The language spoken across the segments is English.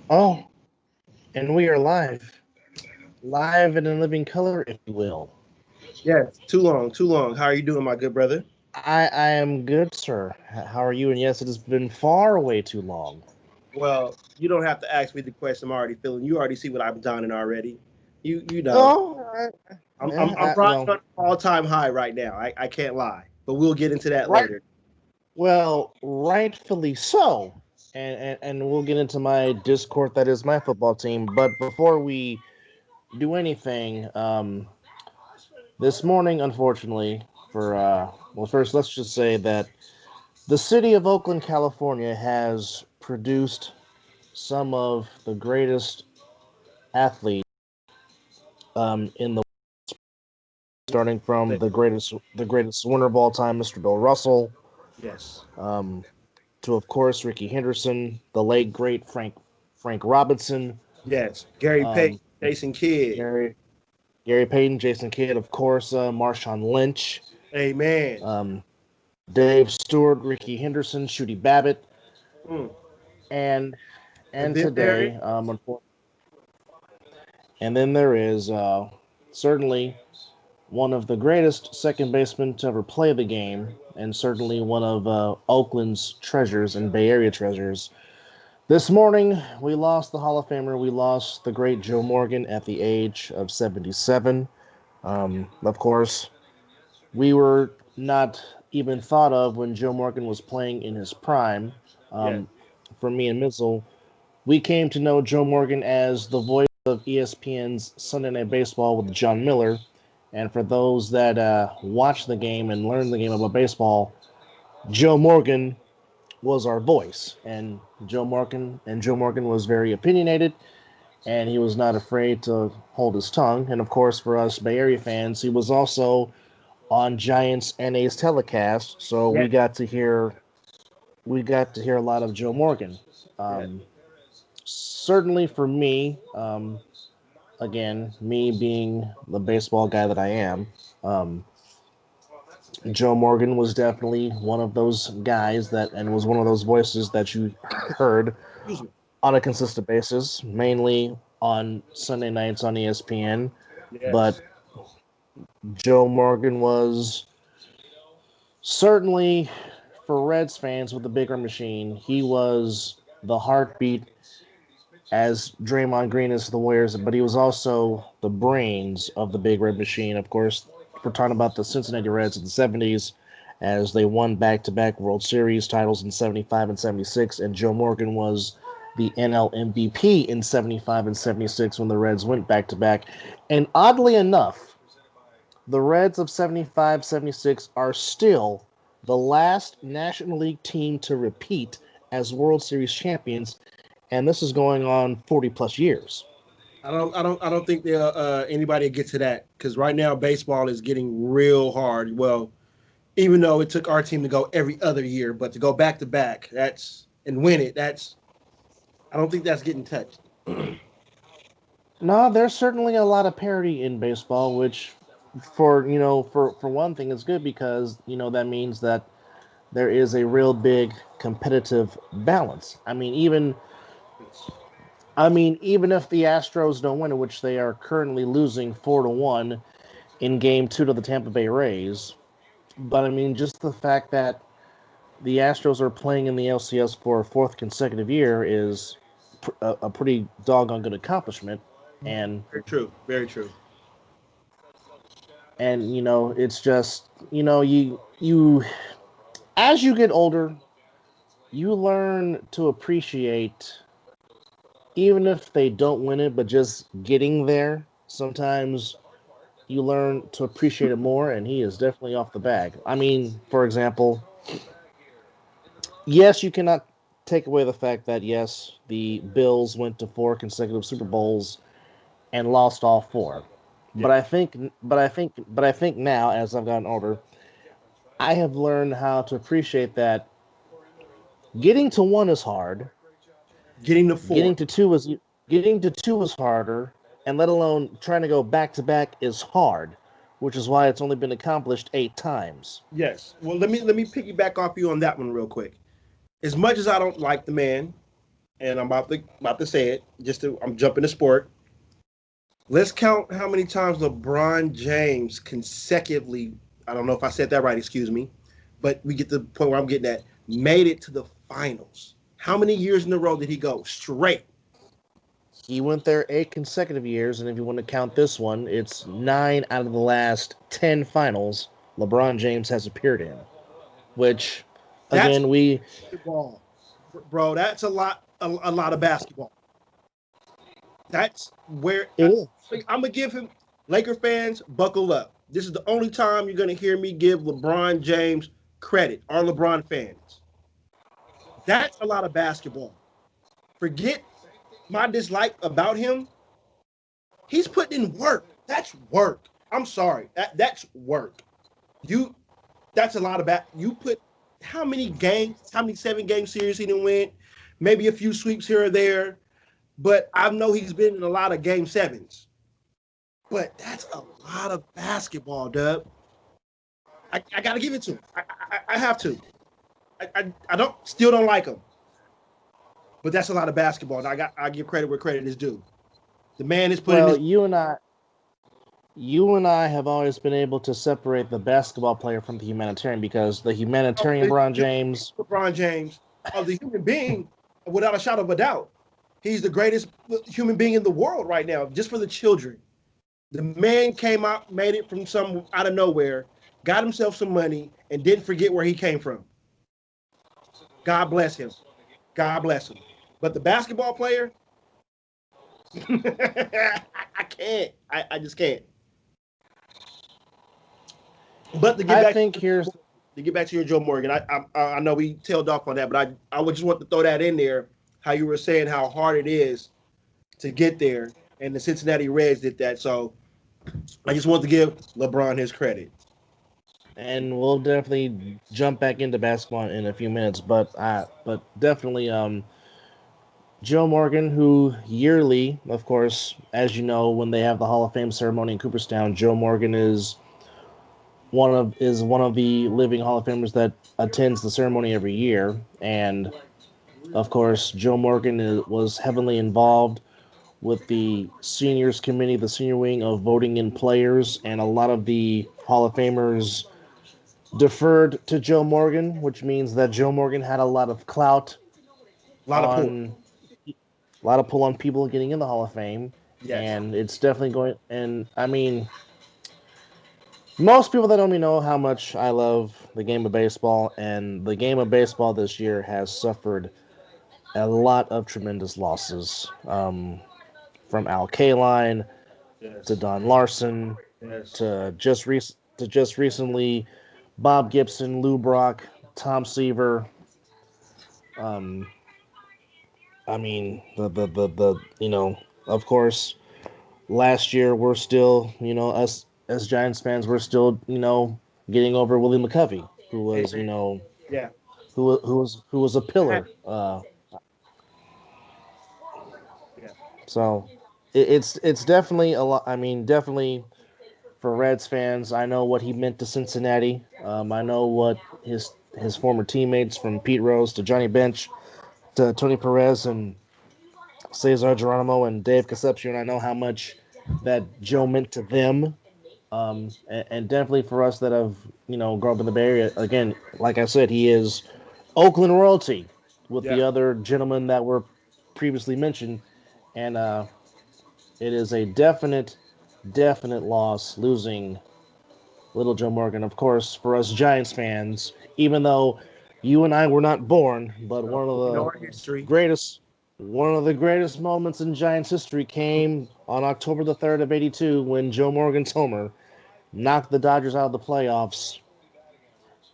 Oh, and we are live. Live and in living color, if you will. Yes, too long, too long. How are you doing, my good brother? I am good, sir. How are you? And yes, it has been far way too long. Well, you don't have to ask me the question. I'm already feeling. You already see what I'm donning already. You know. Oh, I'm riding on all time high right now. I can't lie, but we'll get into that right. later. Well, rightfully so. And we'll get into my Discord that is my football team. But before we do anything, this morning, unfortunately, well, first let's just say that the city of Oakland, California, has produced some of the greatest athletes in the starting from the greatest winner of all time, Mr. Bill Russell, Yes, um, to of course Ricky Henderson, the late great Frank Robinson, yes. Gary Payton, um, Jason Kidd. Gary Gary Payton, Jason Kidd, of course, Marshawn Lynch, Amen. um, Dave Stewart, Ricky Henderson, Shooty Babbitt, Mm. and And and then there is today, and then there is certainly one of the greatest second basemen to ever play the game, and certainly one of Oakland's treasures and Bay Area treasures. This morning, we lost the Hall of Famer. We lost the great Joe Morgan at the age of 77. Of course, we were not even thought of when Joe Morgan was playing in his prime. yes. Um, for me and Mizzle, we came to know Joe Morgan as the voice of ESPN's Sunday Night Baseball with John Miller. And for those that watch the game and learn the game about baseball, Joe Morgan was our voice. And Joe Morgan was very opinionated, and he was not afraid to hold his tongue. And of course, for us Bay Area fans, he was also on Giants NA's telecast, so Yes, we got to hear a lot of Joe Morgan. yes. Certainly for me, again, me being the baseball guy that I am, um, Joe Morgan was definitely one of those guys that, and was one of those voices that you heard Excuse me. on a consistent basis, mainly on Sunday nights on ESPN. But Yes. Joe Morgan was certainly, for Reds fans with the bigger machine, he was the heartbeat as Draymond Green is the Warriors, but he was also the brains of the Big Red Machine. Of course, we're talking about the Cincinnati Reds in the 70s as they won back to back World Series titles in 75 and 76, and Joe Morgan was the NL MVP in 75 and 76 when the Reds went back to back. And oddly enough, the Reds of 75 76 are still the last National League team to repeat as World Series champions, and this is going on 40 plus years. I don't think there anybody will get to that because right now baseball is getting real hard. Well, even though it took our team to go every other year, but to go back to back, that's and win it. That's I don't think that's getting touched. No, there's certainly a lot of parity in baseball, which for one thing is good because that means that there is a real big competitive balance. Even if the Astros don't win it, which they are currently losing 4-1 in Game 2 to the Tampa Bay Rays, but I mean just the fact that the Astros are playing in the LCS for a fourth consecutive year is a pretty doggone good accomplishment, and Very true. Very true. it's just you as you get older, you learn to appreciate, even if they don't win it, but just getting there. Sometimes you learn to appreciate it more, and he is definitely off the bag. I mean, for example, yes, you cannot take away the fact that yes, the Bills went to four consecutive Super Bowls and lost all four. But Yes. I think now, as I've gotten older, I have learned how to appreciate that getting to one is hard, Getting the four. getting to two is getting to two is harder, and let alone trying to go back to back is hard, which is why it's only been accomplished 8 times. Yes. Well, let me piggyback off you on that one real quick. As much as I don't like the man, and I'm about to say it. I'm jumping the sport. Let's count how many times LeBron James consecutively. I don't know if I said that right. Excuse me, but we get to the point where I'm getting at. Made it to the finals. How many years in a row did he go straight? He went there 8 consecutive years, and if you want to count this one, it's 9 out of the last 10 finals LeBron James has appeared in. Which, That's again, we basketball, bro. That's a lot of basketball. That's where it is. I'm gonna give him. Laker fans, buckle up. This is the only time you're gonna hear me give LeBron James credit. Our LeBron fans. That's a lot of basketball. Forget my dislike about him. He's putting in work. That's work. I'm sorry. That's work. You that's a lot of you put how many games, how many 7 game series he didn't win, maybe a few sweeps here or there. But I know he's been in a lot of game sevens. But that's a lot of basketball, Dub. I gotta give it to him. I have to. I don't like him. But that's a lot of basketball. And I give credit where credit is due. The man is putting Well, his you and I have always been able to separate the basketball player from the humanitarian because the humanitarian LeBron James. LeBron James of the human being, without a shadow of a doubt. He's the greatest human being in the world right now, just for the children. The man came out, made it from some out of nowhere, got himself some money, and didn't forget where he came from. God bless him. God bless him. But the basketball player, I can't. I just can't. But to get I back think here's to get back to your Joe Morgan, I know we tailed off on that, but I would just want to throw that in there. How you were saying how hard it is to get there, and the Cincinnati Reds did that. So I just want to give LeBron his credit. and we'll definitely jump back into basketball in a few minutes, but definitely Joe Morgan, who yearly, of course, as you know, when they have the Hall of Fame ceremony in Cooperstown, Joe Morgan is one of the living Hall of Famers that attends the ceremony every year, and of course, Joe Morgan was heavily involved with the seniors committee, the senior wing of voting in players, and a lot of the Hall of Famers deferred to Joe Morgan, which means that Joe Morgan had a lot of clout A lot of points. on a lot of pull on people getting in the Hall of Fame, Yes. and it's definitely going. And I mean, most people that know me know how much I love the game of baseball, and the game of baseball this year has suffered a lot of tremendous losses. From Al Kaline to Yes. Don Larson Yes. to just recently Bob Gibson, Lou Brock, Tom Seaver. Um, I mean the of course last year we're still us as Giants fans we're still getting over Willie McCovey who was Amen. Yeah. who was a pillar. Yeah. So it's definitely a lot. I mean, definitely for Reds fans, I know what he meant to Cincinnati. I know what his former teammates from Pete Rose to Johnny Bench to Tony Perez and Cesar Geronimo and Dave Concepcion. I know how much that Joe meant to them. And definitely for us that have grown up in the Bay Area. Again, like I said, he is Oakland royalty with Yeah. the other gentlemen that were previously mentioned, and it is a definite loss losing Little Joe Morgan. Of course, for us Giants fans, even though you and I were not born, but No, we know our history. greatest one of the greatest moments in Giants history came on October the 3rd of '82 when Joe Morgan's homer knocked the Dodgers out of the playoffs,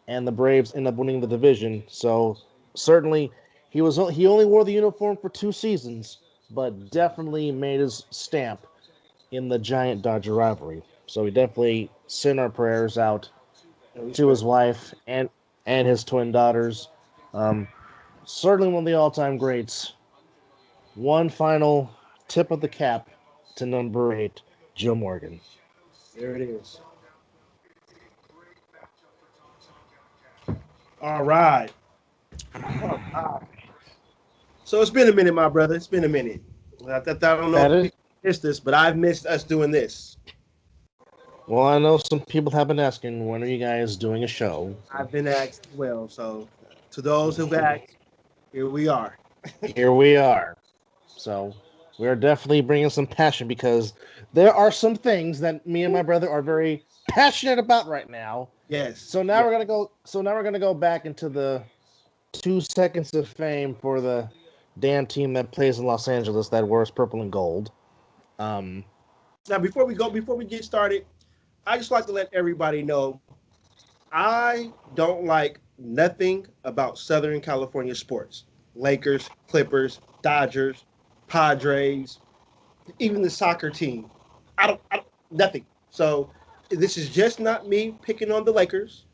and the Braves ended up winning the division. So certainly he only wore the uniform for 2 seasons, but definitely made his stamp in the Giant Dodger rivalry. So we definitely send our prayers out No to his respect. wife and his twin daughters. Um, Certainly one of the all-time greats. One final tip of the cap to number 8, Joe Morgan. There it is. All right. All right. So it's been a minute, my brother. It's been a minute. I don't know That if is. people missed this, but I've missed us doing this. Well, I know some people have been asking, when are you guys doing a show? I've been asked as well. So to those who've asked, here we are. Here we are. So we're definitely bringing some passion because there are some things that me and my brother are very passionate about right now. Yes. So now yes. we're gonna go. So now we're gonna go back into the 2 seconds of fame for the damn team that plays in Los Angeles that wears purple and gold. Um, Now before we get started, I just like to let everybody know I don't like nothing about Southern California sports. Lakers, Clippers, Dodgers, Padres, even the soccer team. I don't nothing. So this is just not me picking on the Lakers.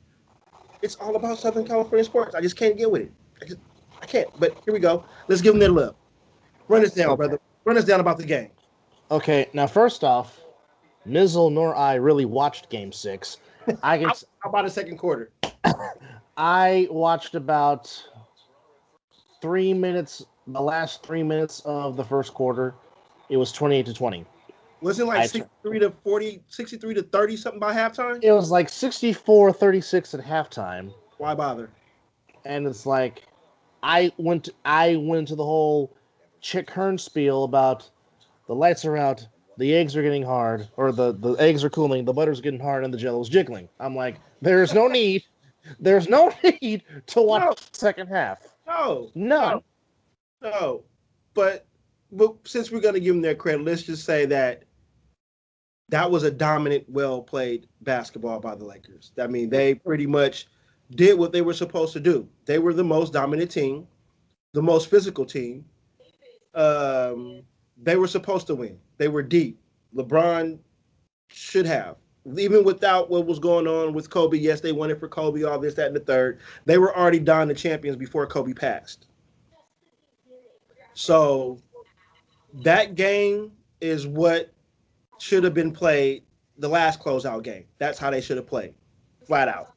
It's all about Southern California sports. I just can't get with it. I can't. But here we go. Let's give them their love. Run us down, okay. brother. Run us down about the game. Okay. Now, first off, Mizzle nor I really watched Game 6. I can. How about the second quarter? I watched about 3 minutes. The last 3 minutes of the first quarter, it was 28-20. Wasn't it like I 63 to 40, 63 to 30 something by halftime? It was like 64-36 at halftime, Why bother? and it's like I went to the whole Chick Hearn spiel about the lights are out, the eggs are getting hard, or the eggs are cooling, the butter's getting hard, and the jello's jiggling. I'm like, there's no need to watch No, the second half. no, None. no, no. But since we're gonna give them their credit, let's just say that was a dominant, well played basketball by the Lakers. I mean, they pretty much did what they were supposed to do. They were the most dominant team, the most physical team. Um, they were supposed to win. They were deep. LeBron should have. Even without what was going on with Kobe, yes, they won it for Kobe, all this, that, and the third. They were already down the champions before Kobe passed. So that game is what should have been played the last closeout game. That's how they should have played, flat out.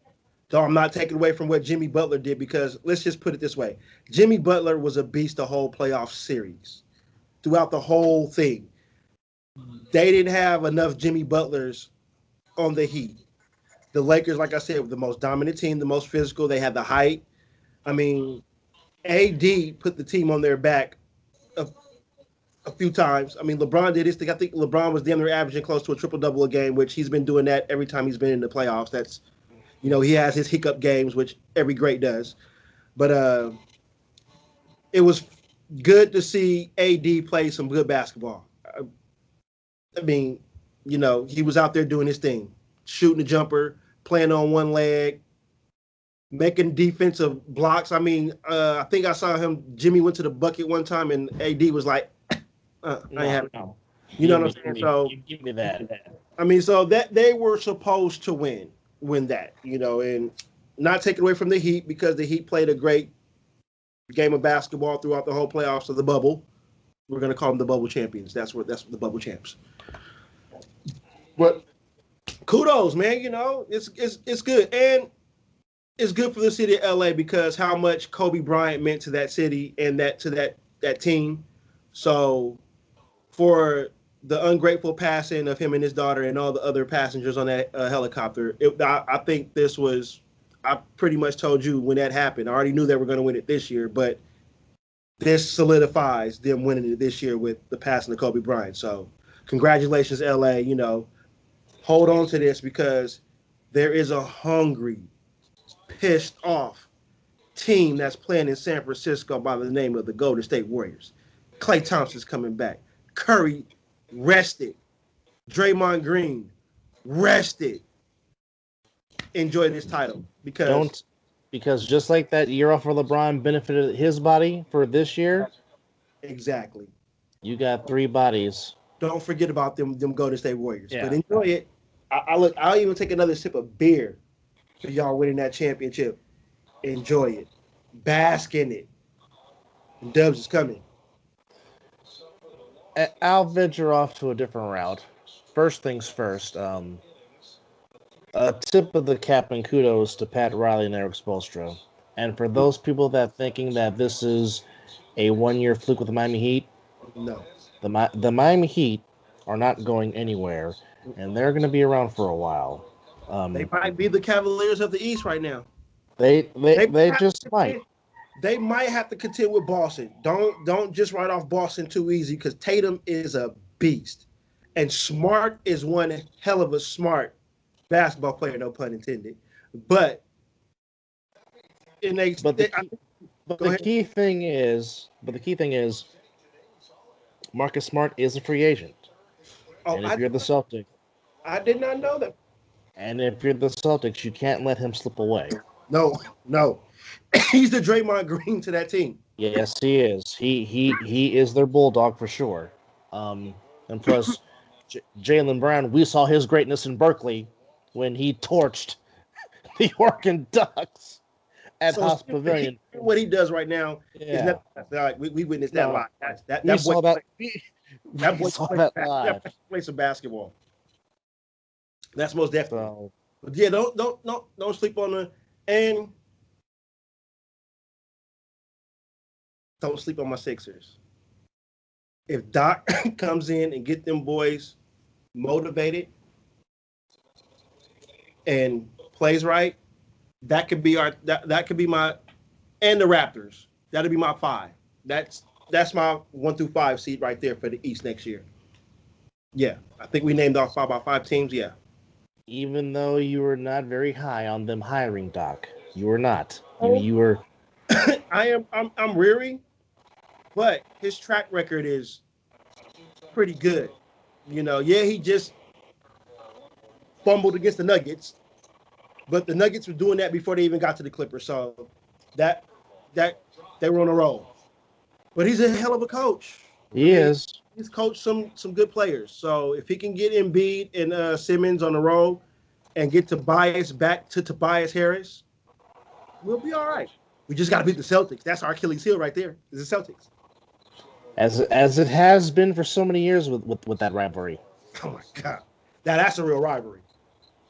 So I'm not taking away from what Jimmy Butler did because let's just put it this way. Jimmy Butler was a beast the whole playoff series, throughout the whole thing. They didn't have enough Jimmy Butlers on the Heat. The Lakers, like I said, were the most dominant team, the most physical. They had the height. I mean, AD put the team on their back a few times. I mean, LeBron did his thing. I think LeBron was damn near averaging close to a triple-double a game, which he's been doing that every time he's been in the playoffs. That's, he has his hiccup games, which every great does. But it was good to see AD play some good basketball. I mean, he was out there doing his thing, shooting the jumper, playing on one leg, making defensive blocks. I mean, I think I saw him. Jimmy went to the bucket one time, and AD was like, I ain't having it. You know what I'm saying? So Give me that. I mean, so that they were supposed to win that, and not taken away from the Heat because the Heat played a great game of basketball throughout the whole playoffs of the bubble. We're gonna call them the bubble champions. That's the bubble champs. But kudos, man. It's good, and it's good for the city of LA because how much Kobe Bryant meant to that city and that team. So for the ungrateful passing of him and his daughter and all the other passengers on that helicopter, I think this was. I pretty much told you when that happened. I already knew they were going to win it this year, but this solidifies them winning it this year with the passing of Kobe Bryant. So congratulations, LA. Hold on to this because there is a hungry, pissed off team that's playing in San Francisco by the name of the Golden State Warriors. Klay Thompson's coming back. Curry rested. Draymond Green rested. Enjoy this title because just like that year off for LeBron benefited his body for this year. Exactly. You got 3 bodies. Don't forget about them Golden State Warriors. Yeah. But enjoy it. I'll even take another sip of beer for y'all winning that championship. Enjoy it. Bask in it. And Dubs is coming. I'll venture off to a different route. First things first. A tip of the cap and kudos to Pat Riley and Eric Spoelstra. And for those people that thinking that this is a 1-year fluke with the Miami Heat? No. The Miami Heat are not going anywhere, and they're going to be around for a while. They might be the Cavaliers of the East right now. They just might. They might have to contend with Boston. Don't just write off Boston too easy because Tatum is a beast, and Smart is one hell of a smart basketball player. No pun intended. But the key thing is, Marcus Smart is a free agent. And if you're the Celtics, I did not know that. And if you're the Celtics, you can't let him slip away. No. He's the Draymond Green to that team. Yes, he is. He is their bulldog for sure. And plus, Jaylen Brown, we saw his greatness in Berkeley when he torched the Oregon Ducks at Haas Pavilion. What he does right now is nothing. Like we witnessed that live. That boy plays some basketball. That's most definitely. So, but yeah, don't sleep on don't sleep on my Sixers. If Doc comes in and get them boys motivated and plays right, that could be that could be my, and the Raptors. That'll be my 5. That's my 1 through 5 seed right there for the East next year. Yeah, I think we named off about 5 teams. Yeah. Even though you were not very high on them hiring Doc, you were not. You were. I'm rearing, but his track record is pretty good. He just fumbled against the Nuggets, but the Nuggets were doing that before they even got to the Clippers, so that they were on a roll. But he's a hell of a coach. He is. He's coached some good players. So if he can get Embiid and Simmons on the roll and get Tobias back to Tobias Harris, we'll be all right. We just got to beat the Celtics. That's our Achilles heel right there, is the Celtics. As it has been for so many years with that rivalry. Oh, my God. That's a real rivalry.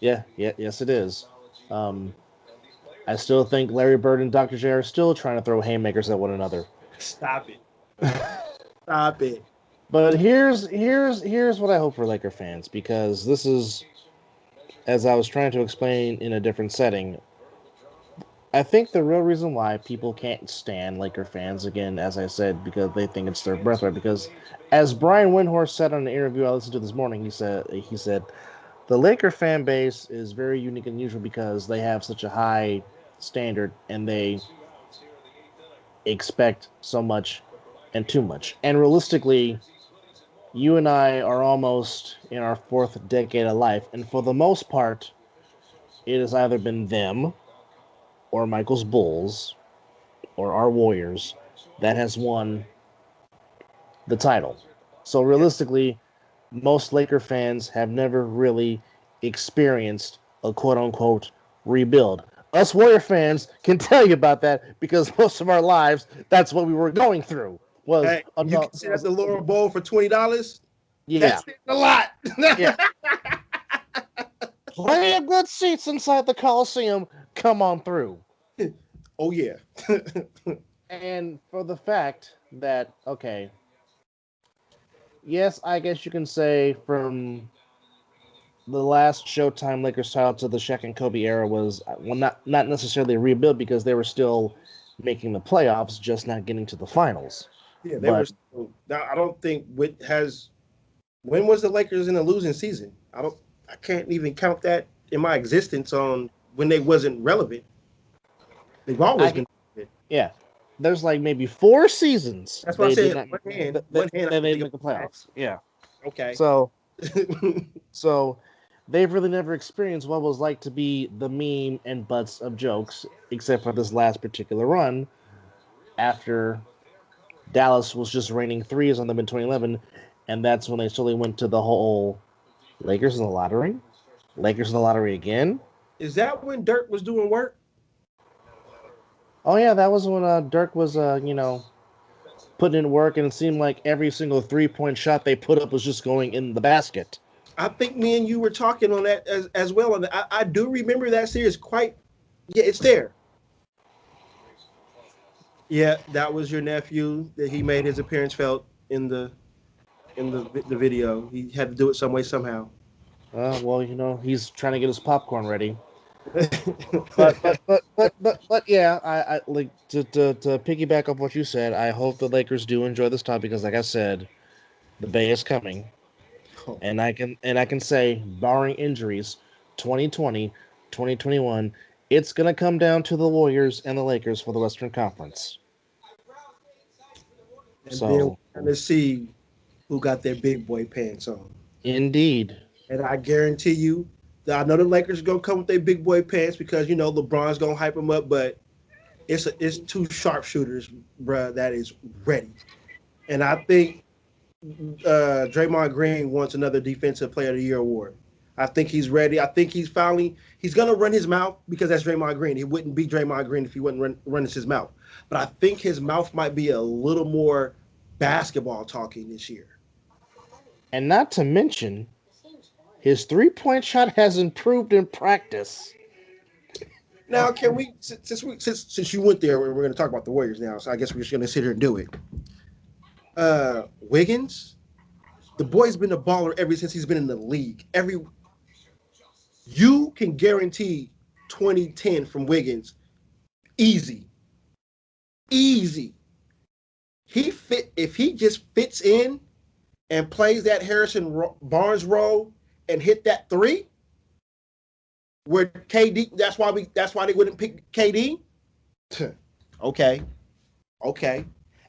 Yes, it is. I still think Larry Bird and Dr. J are still trying to throw haymakers at one another. Stop it. Stop it. But here's what I hope for Laker fans, because this is, as I was trying to explain in a different setting, I think the real reason why people can't stand Laker fans, again, as I said, because they think it's their birthright, because as Brian Windhorst said on an interview I listened to this morning, he said the Laker fan base is very unique and unusual because they have such a high standard and they expect so much and too much. And realistically, you and I are almost in our 4th decade of life, and for the most part, it has either been them or Michael's Bulls or our Warriors that has won the title. So realistically, most Laker fans have never really experienced a quote-unquote rebuild. Us Warrior fans can tell you about that because most of our lives, that's what we were going through. You can sit at the Laurel Bowl for $20? Yeah. That's a lot. Yeah. Plenty of good seats inside the Coliseum. Come on through. Oh, yeah. And for the fact that, okay, yes, I guess you can say from the last Showtime Lakers title to the Shaq and Kobe era was, well, not necessarily a rebuild because they were still making the playoffs, just not getting to the finals. Yeah, they were. Now, I don't think when was the Lakers in a losing season? I can't even count that in my existence on when they wasn't relevant. They've always been. Yeah, there's like maybe 4 seasons. That's what I said. One hand, they make the playoffs. Yeah. Okay. So they've really never experienced what it was like to be the meme and butts of jokes, except for this last particular run after Dallas was just raining threes on them in 2011, and that's when they slowly went to the whole Lakers in the lottery? Lakers in the lottery again? Is that when Dirk was doing work? Oh, yeah, that was when Dirk was, putting in work, and it seemed like every single three-point shot they put up was just going in the basket. I think me and you were talking on that as well. I do remember that series quite. Yeah, it's there. Yeah, that was your nephew that he made his appearance felt in the video. He had to do it some way somehow. Well, he's trying to get his popcorn ready. But yeah, I like to piggyback off what you said. I hope the Lakers do enjoy this time because, like I said, the Bay is coming, Oh, and I can say, barring injuries, 2020, 2021, it's gonna come down to the Warriors and the Lakers for the Western Conference. and then So, we're gonna see who got their big boy pants on. indeed, And I guarantee you that I know the Lakers are gonna come with their big boy pants because LeBron's gonna hype them up, but it's two sharpshooters, bruh, that is ready. And I think Draymond Green wants another Defensive Player of the Year award. I think he's ready. I think he's gonna run his mouth because that's Draymond Green. He wouldn't be Draymond Green if he wasn't running his mouth. But I think his mouth might be a little more basketball talking this year. and not to mention, his 3-point shot has improved in practice. Now, can we since you went there, we're going to talk about the Warriors now. So I guess we're just going to sit here and do it. Wiggins, the boy's been a baller ever since he's been in the league. You can guarantee 2010 from Wiggins, easy, easy. If he just fits in and plays that Harrison Barnes role and hit that three, where KD, that's why they wouldn't pick KD. Okay, okay.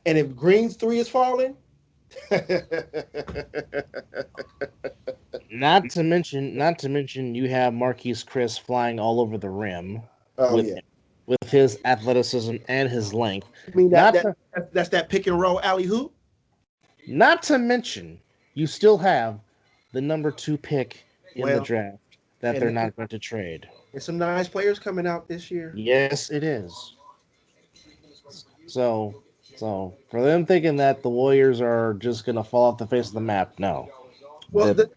And if Green's three is falling, Not to mention, you have Marquise Chris flying all over the rim oh with yeah. with his athleticism and his length. I mean Not to, that's that pick and roll alley hoop. not to mention, you still have the number 2 pick in the Well, draft that they're and not going to trade. there's some nice players coming out this year. Yes, it is. So, so for them thinking that the Warriors are just going to fall off the face of the map, no. Well, The,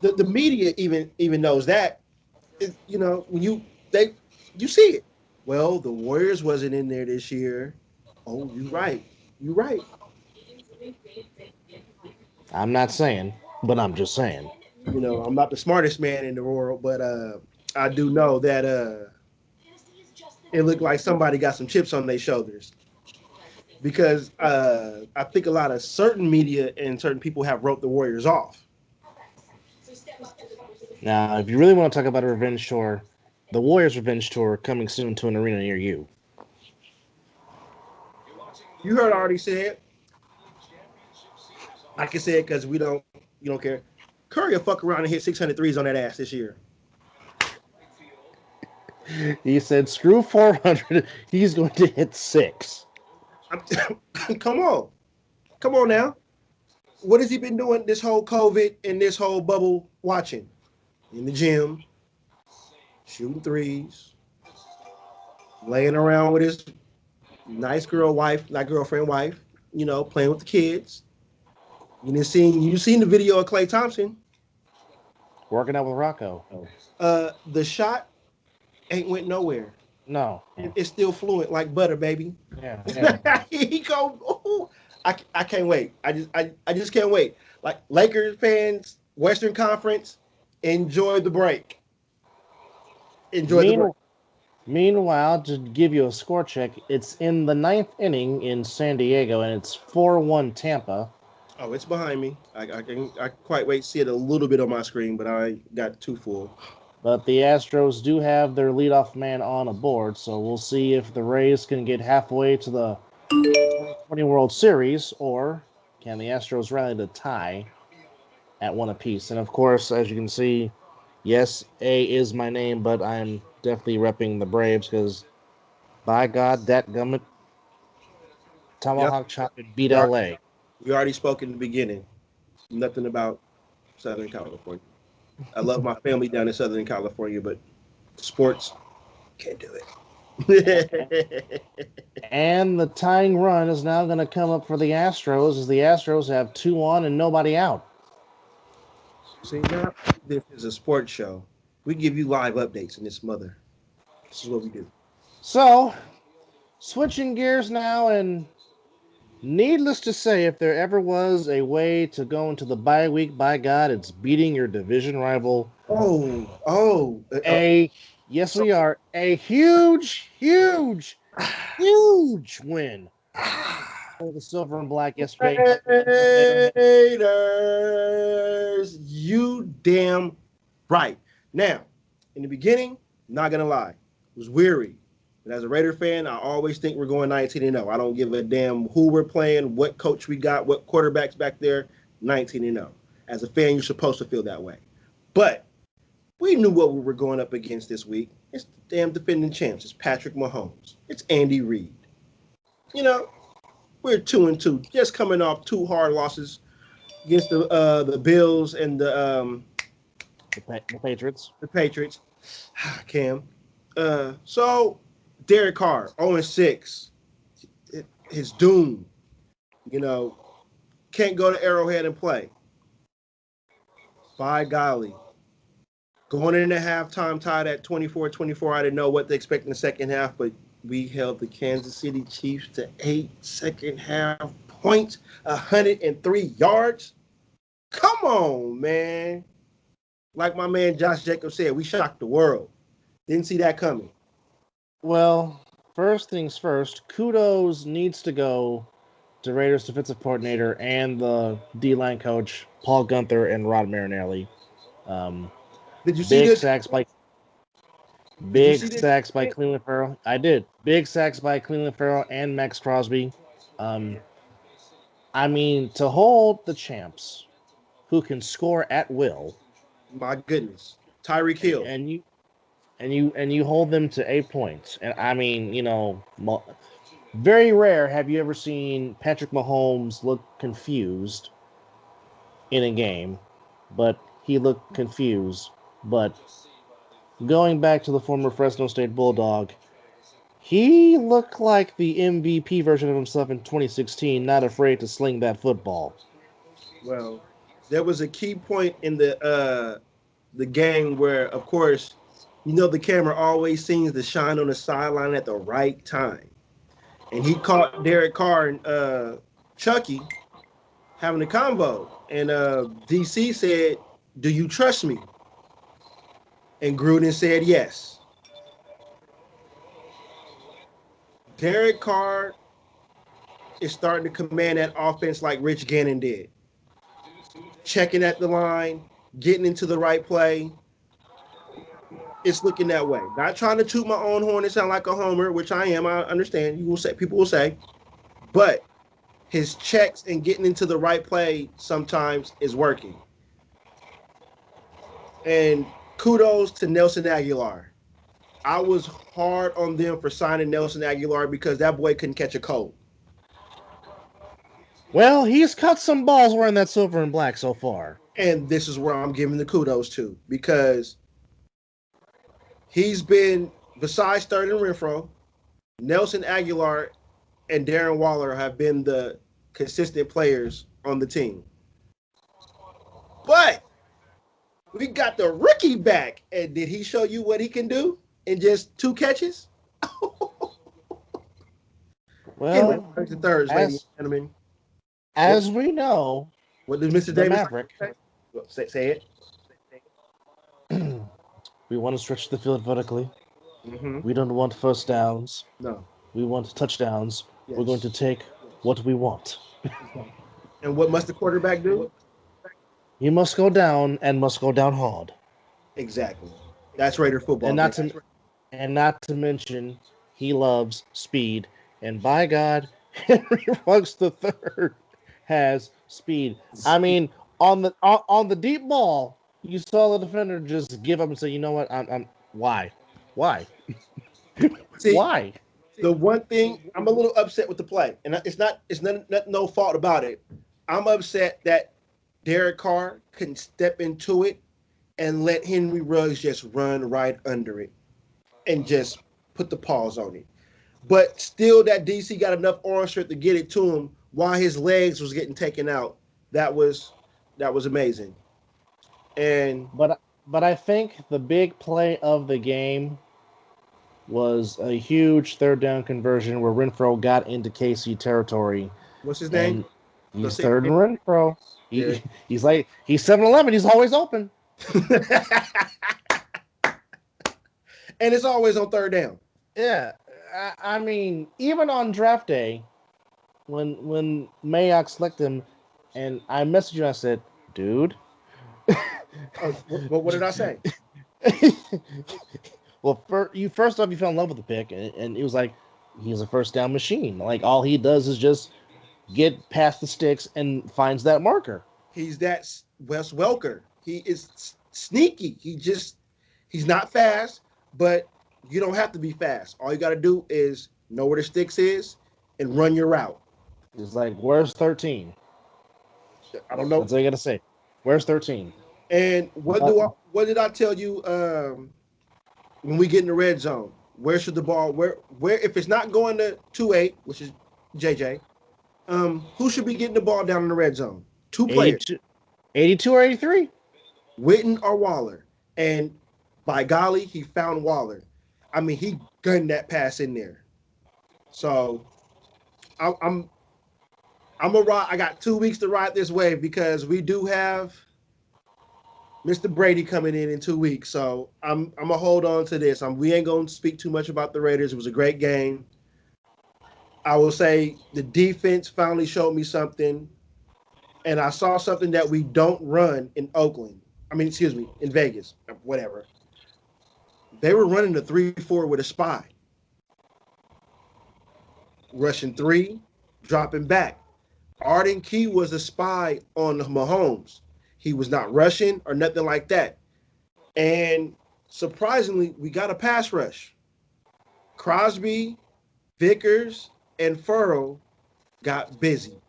the media even knows that. When you see it. Well, the Warriors wasn't in there this year. Oh, you right. You right. I'm not saying, but I'm just saying. I'm not the smartest man in the world, but I do know that it looked like somebody got some chips on their shoulders because I think a lot of certain media and certain people have wrote the Warriors off. Now, if you really want to talk about a revenge tour, the Warriors Revenge Tour coming soon to an arena near you. You heard I already said. I can say it because you don't care. Curry will fuck around and hit 600 threes on that ass this year. He said, screw 400, he's going to hit 6. Come on. Come on now. What has he been doing this whole COVID and this whole bubble watching? In the gym, shooting threes, laying around with his nice girlfriend wife, playing with the kids. You seen the video of Klay Thompson. Working out with Rocco. The shot ain't went nowhere. No. It's still fluent like butter, baby. Yeah. He go, ooh, I can't wait. I just can't wait. Like Lakers fans, Western Conference, enjoy the break. Enjoy the break. Meanwhile, to give you a score check, it's in the 9th inning in San Diego, and it's 4-1 Tampa. Oh, it's behind me. I quite wait to see it a little bit on my screen, but I got too full. But the Astros do have their leadoff man on a board, so we'll see if the Rays can get halfway to the 2020 World Series, or can the Astros rally to tie at 1 apiece. And of course, as you can see, yes, A is my name, but I'm definitely repping the Braves because, by God, that gummit tomahawk chop and beat We already, LA. we already spoke in the beginning. Nothing about Southern California. I love my family down in Southern California, but sports can't do it. And the tying run is now going to come up for the Astros as the Astros have 2 on and nobody out. See, now this is a sports show. We give you live updates in this mother. This is what we do. So, Switching gears now, and needless to say, if there ever was a way to go into the bye week, by God, it's beating your division rival. A yes, So, we are a huge, huge, huge win for the Silver and Black yesterday. Raiders, you damn right. Now, in the beginning, not gonna lie, was weary. But as a Raider fan, I always think we're going 19-0. I don't give a damn who we're playing, what coach we got, what quarterbacks back there. 19-0. As a fan, you're supposed to feel that way. But we knew what we were going up against this week. It's the damn defending champs. It's Patrick Mahomes. It's Andy Reid. You know, we're 2-2, just coming off two hard losses against the Bills and The Patriots. the Patriots. Cam. So Derek Carr, 0-6. His doom. You know, can't go to Arrowhead and play. By golly. Going into halftime tied at 24-24. I didn't know what to expect in the second half, but we held the Kansas City Chiefs to 8 second half points, 103 yards. Come on, man. Like my man Josh Jacobs said, we shocked the world. Didn't see that coming. Well, first things first, kudos needs to go to Raiders defensive coordinator and the D-line coach, Paul Gunther and Rod Marinelli. Did you see Big this? sacks by Did you big see this? sacks by Cleveland Farrell. I did. Big sacks by Cleveland Farrell and Max Crosby. I mean, to hold the champs who can score at will, My goodness. Tyreek Hill. and you hold them to 8 points. And I mean, very rare have you ever seen Patrick Mahomes look confused in a game, but he looked confused. But going back to the former Fresno State Bulldog, he looked like the MVP version of himself in 2016, not afraid to sling that football. Well, there was a key point in the game where, of course, the camera always seems to shine on the sideline at the right time. And he caught Derek Carr and Chucky having a convo. And DC said, "Do you trust me?" And Gruden said, "Yes." Derek Carr is starting to command that offense like Rich Gannon did. Checking at the line, getting into the right play. It's looking that way. Not trying to toot my own horn and sound like a homer, which I am. I understand. People will say, but his checks and getting into the right play sometimes is working. And kudos to Nelson Aguilar. I was hard on them for signing Nelson Aguilar because that boy couldn't catch a cold. Well, he's cut some balls wearing that silver and black so far. And this is where I'm giving the kudos to, because he's been, besides Sterling Renfro, Nelson Aguilar and Darren Waller have been the consistent players on the team. But we got the rookie back. And did he show you what he can do in just 2 catches? Well, the thirds, ladies and gentlemen. As we know, What does Mr. the Davis Maverick, say it? we want to stretch the field vertically. Mm-hmm. We don't want first downs. No. We want touchdowns. Yes. We're going to take what we want. And what must the quarterback do? He must go down and must go down hard. Exactly. That's Raider football. And not to mention, he loves speed. And by God, Henry Ruggs III has speed. I mean, on the deep ball, you saw the defender just give up and say, "You know what? I'm why? See, why?" The one thing I'm a little upset with the play, and it's no fault about it. I'm upset that Derek Carr couldn't step into it and let Henry Ruggs just run right under it and just put the paws on it. But still, that DC got enough arm strength to get it to him while his legs was getting taken out. That was amazing. And but I think the big play of the game was a huge third down conversion where Renfro got into KC territory, What's his name? and The he's six. third and Renfro. Yeah. He's like he's 7-11. He's always open. And it's always on third down. Yeah, I mean, even on draft day, when Mayock selected him, and I messaged you, I said, dude. What did I say? Well, first off, you fell in love with the pick, and it was like he's a first down machine. Like all he does is just get past the sticks and finds that marker. He's that Wes Welker. He is sneaky. He's not fast, but you don't have to be fast. All you got to do is know where the sticks is and run your route. It's like, where's 13? I don't know. That's all you got to say. Where's 13? And what did I tell you when we get in the red zone? Where should the ball where if it's not going to 2-8, which is JJ, who should be getting the ball down in the red zone? Two players. 82 or 83? Witten or Waller. And by golly, he found Waller. I mean, he gunned that pass in there. So I'm a ride. I got 2 weeks to ride this wave because we do have Mr. Brady coming in 2 weeks. So I'm gonna hold on to this. We ain't gonna speak too much about the Raiders. It was a great game. I will say the defense finally showed me something, and I saw something that we don't run in Oakland. In Vegas, whatever. They were running the 3-4 with a spy. Rushing 3, dropping back. Arden Key was a spy on Mahomes. He was not rushing or nothing like that. And surprisingly, we got a pass rush. Crosby, Vickers, and Furrow got busy.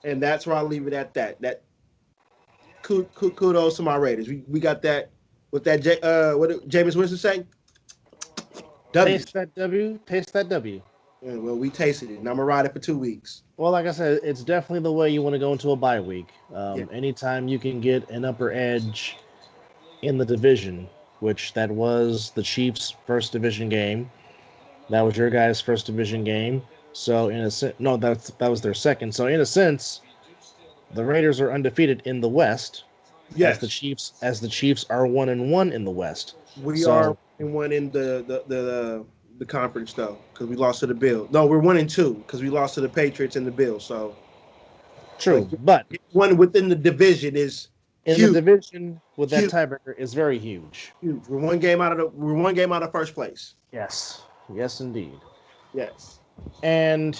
And that's where I'll leave it at that. That kudos to my Raiders. We got that. What did Jameis Winston say? W. Taste that W. Taste that W. Yeah, well, we tasted it, and I'm gonna ride it for 2 weeks. Well, like I said, it's definitely the way you want to go into a bye week. Yeah. Anytime you can get an upper edge in the division, which that was the Chiefs' first division game. That was your guys' first division game. So in a sense, no, that was their second. So in a sense, the Raiders are undefeated in the West. Yes. As the Chiefs are 1-1 in the West. We are 1 in the conference though, because we lost to the Bills. No, we're 1-2 because we lost to the Patriots and the Bills. So true, but one within the division is in huge. the division with that tiebreaker is very huge. Huge. We're one game out of first place. Yes, indeed. Yes. And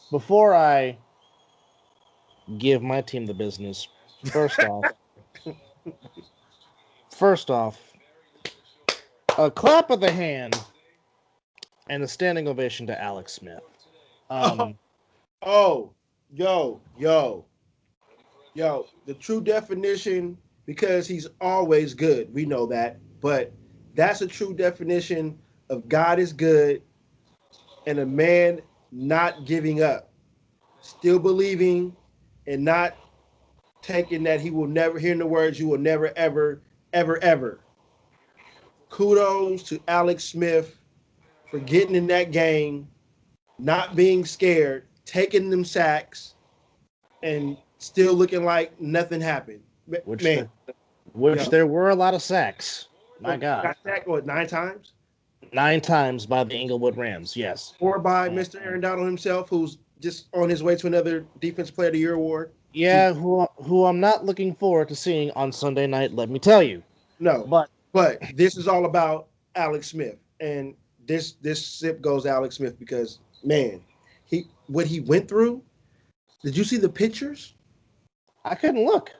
before I give my team the business, first off, a clap of the hand and a standing ovation to Alex Smith. Yo, the true definition, because he's always good. We know that, but that's a true definition of God is good and a man not giving up, still believing and not taking that he will never, hearing the words, you will never, ever, ever, ever. Kudos to Alex Smith for getting in that game, not being scared, taking them sacks, and still looking like nothing happened. There were a lot of sacks. My God. Got sacked, 9 times? 9 times by the Inglewood Rams, yes. Or by Mr. Aaron Donald himself, who's just on his way to another Defensive Player of the Year award. Yeah, who I'm not looking forward to seeing on Sunday night, let me tell you. No, but this is all about Alex Smith. And this sip goes to Alex Smith because, man, what he went through. Did you see the pictures? I couldn't look.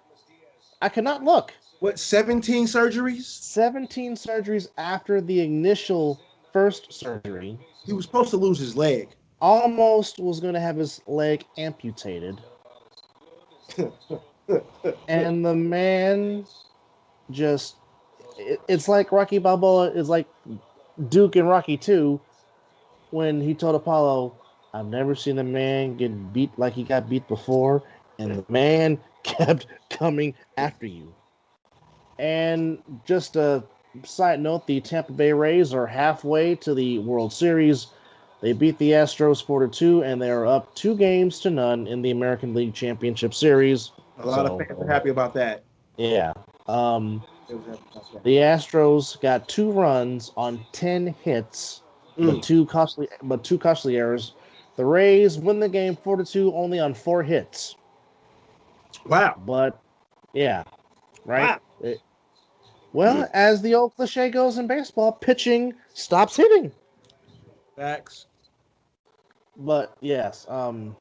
I could not look. What, 17 surgeries? 17 surgeries after the initial first surgery. He was supposed to lose his leg. Almost was going to have his leg amputated. And the man just... It's like Rocky Balboa is like Duke in Rocky 2 when he told Apollo, I've never seen a man get beat like he got beat before, and the man kept coming after you. And just a side note, the Tampa Bay Rays are halfway to the World Series. They beat the Astros 4-2, and they are up 2 games to none in the American League Championship Series. A lot of So, fans are happy about that. yeah. They was happy about that. The Astros got 2 runs on 10 hits, but Mm. two costly errors. The Rays win the game 4-2 only on 4 hits. Wow. But yeah, right. Wow. Well, as the old cliche goes in baseball, pitching stops hitting. Facts. But yes, to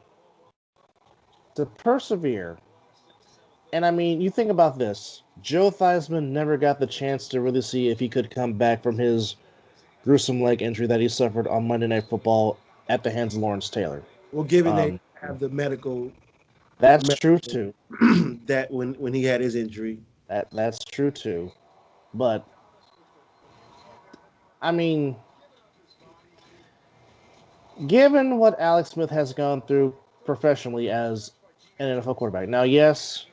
persevere, and I mean, you think about this. Joe Theismann never got the chance to really see if he could come back from his gruesome leg injury that he suffered on Monday Night Football at the hands of Lawrence Taylor. Well, given they Um, have the that's true medical too. that when he had his injury. That's true too. But I mean, given what Alex Smith has gone through professionally as an NFL quarterback, now yes,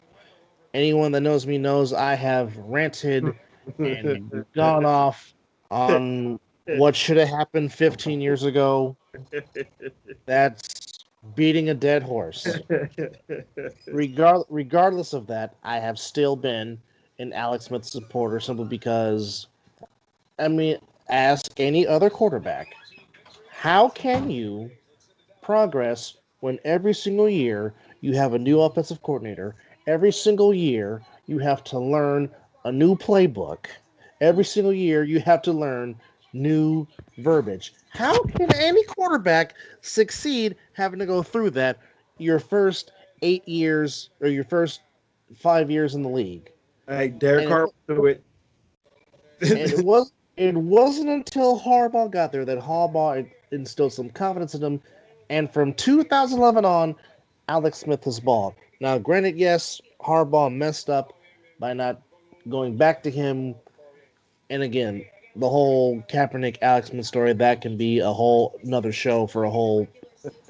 anyone that knows me knows I have ranted and gone off on what should have happened 15 years ago. That's beating a dead horse. Regardless of that, I have still been an Alex Smith supporter simply because, I mean, ask any other quarterback, how can you progress when every single year you have a new offensive coordinator? Every single year you have to learn a new playbook. Every single year you have to learn new verbiage. How can any quarterback succeed having to go through that your first 8 years or your first 5 years in the league? Hey, Derek And it, Carr threw it. and it wasn't until Harbaugh got there that Harbaugh instilled some confidence in him. And from 2011 on, Alex Smith has balled. Now, granted, yes, Harbaugh messed up by not going back to him. And again, the whole Kaepernick Alex Smith story, that can be a whole another show for a whole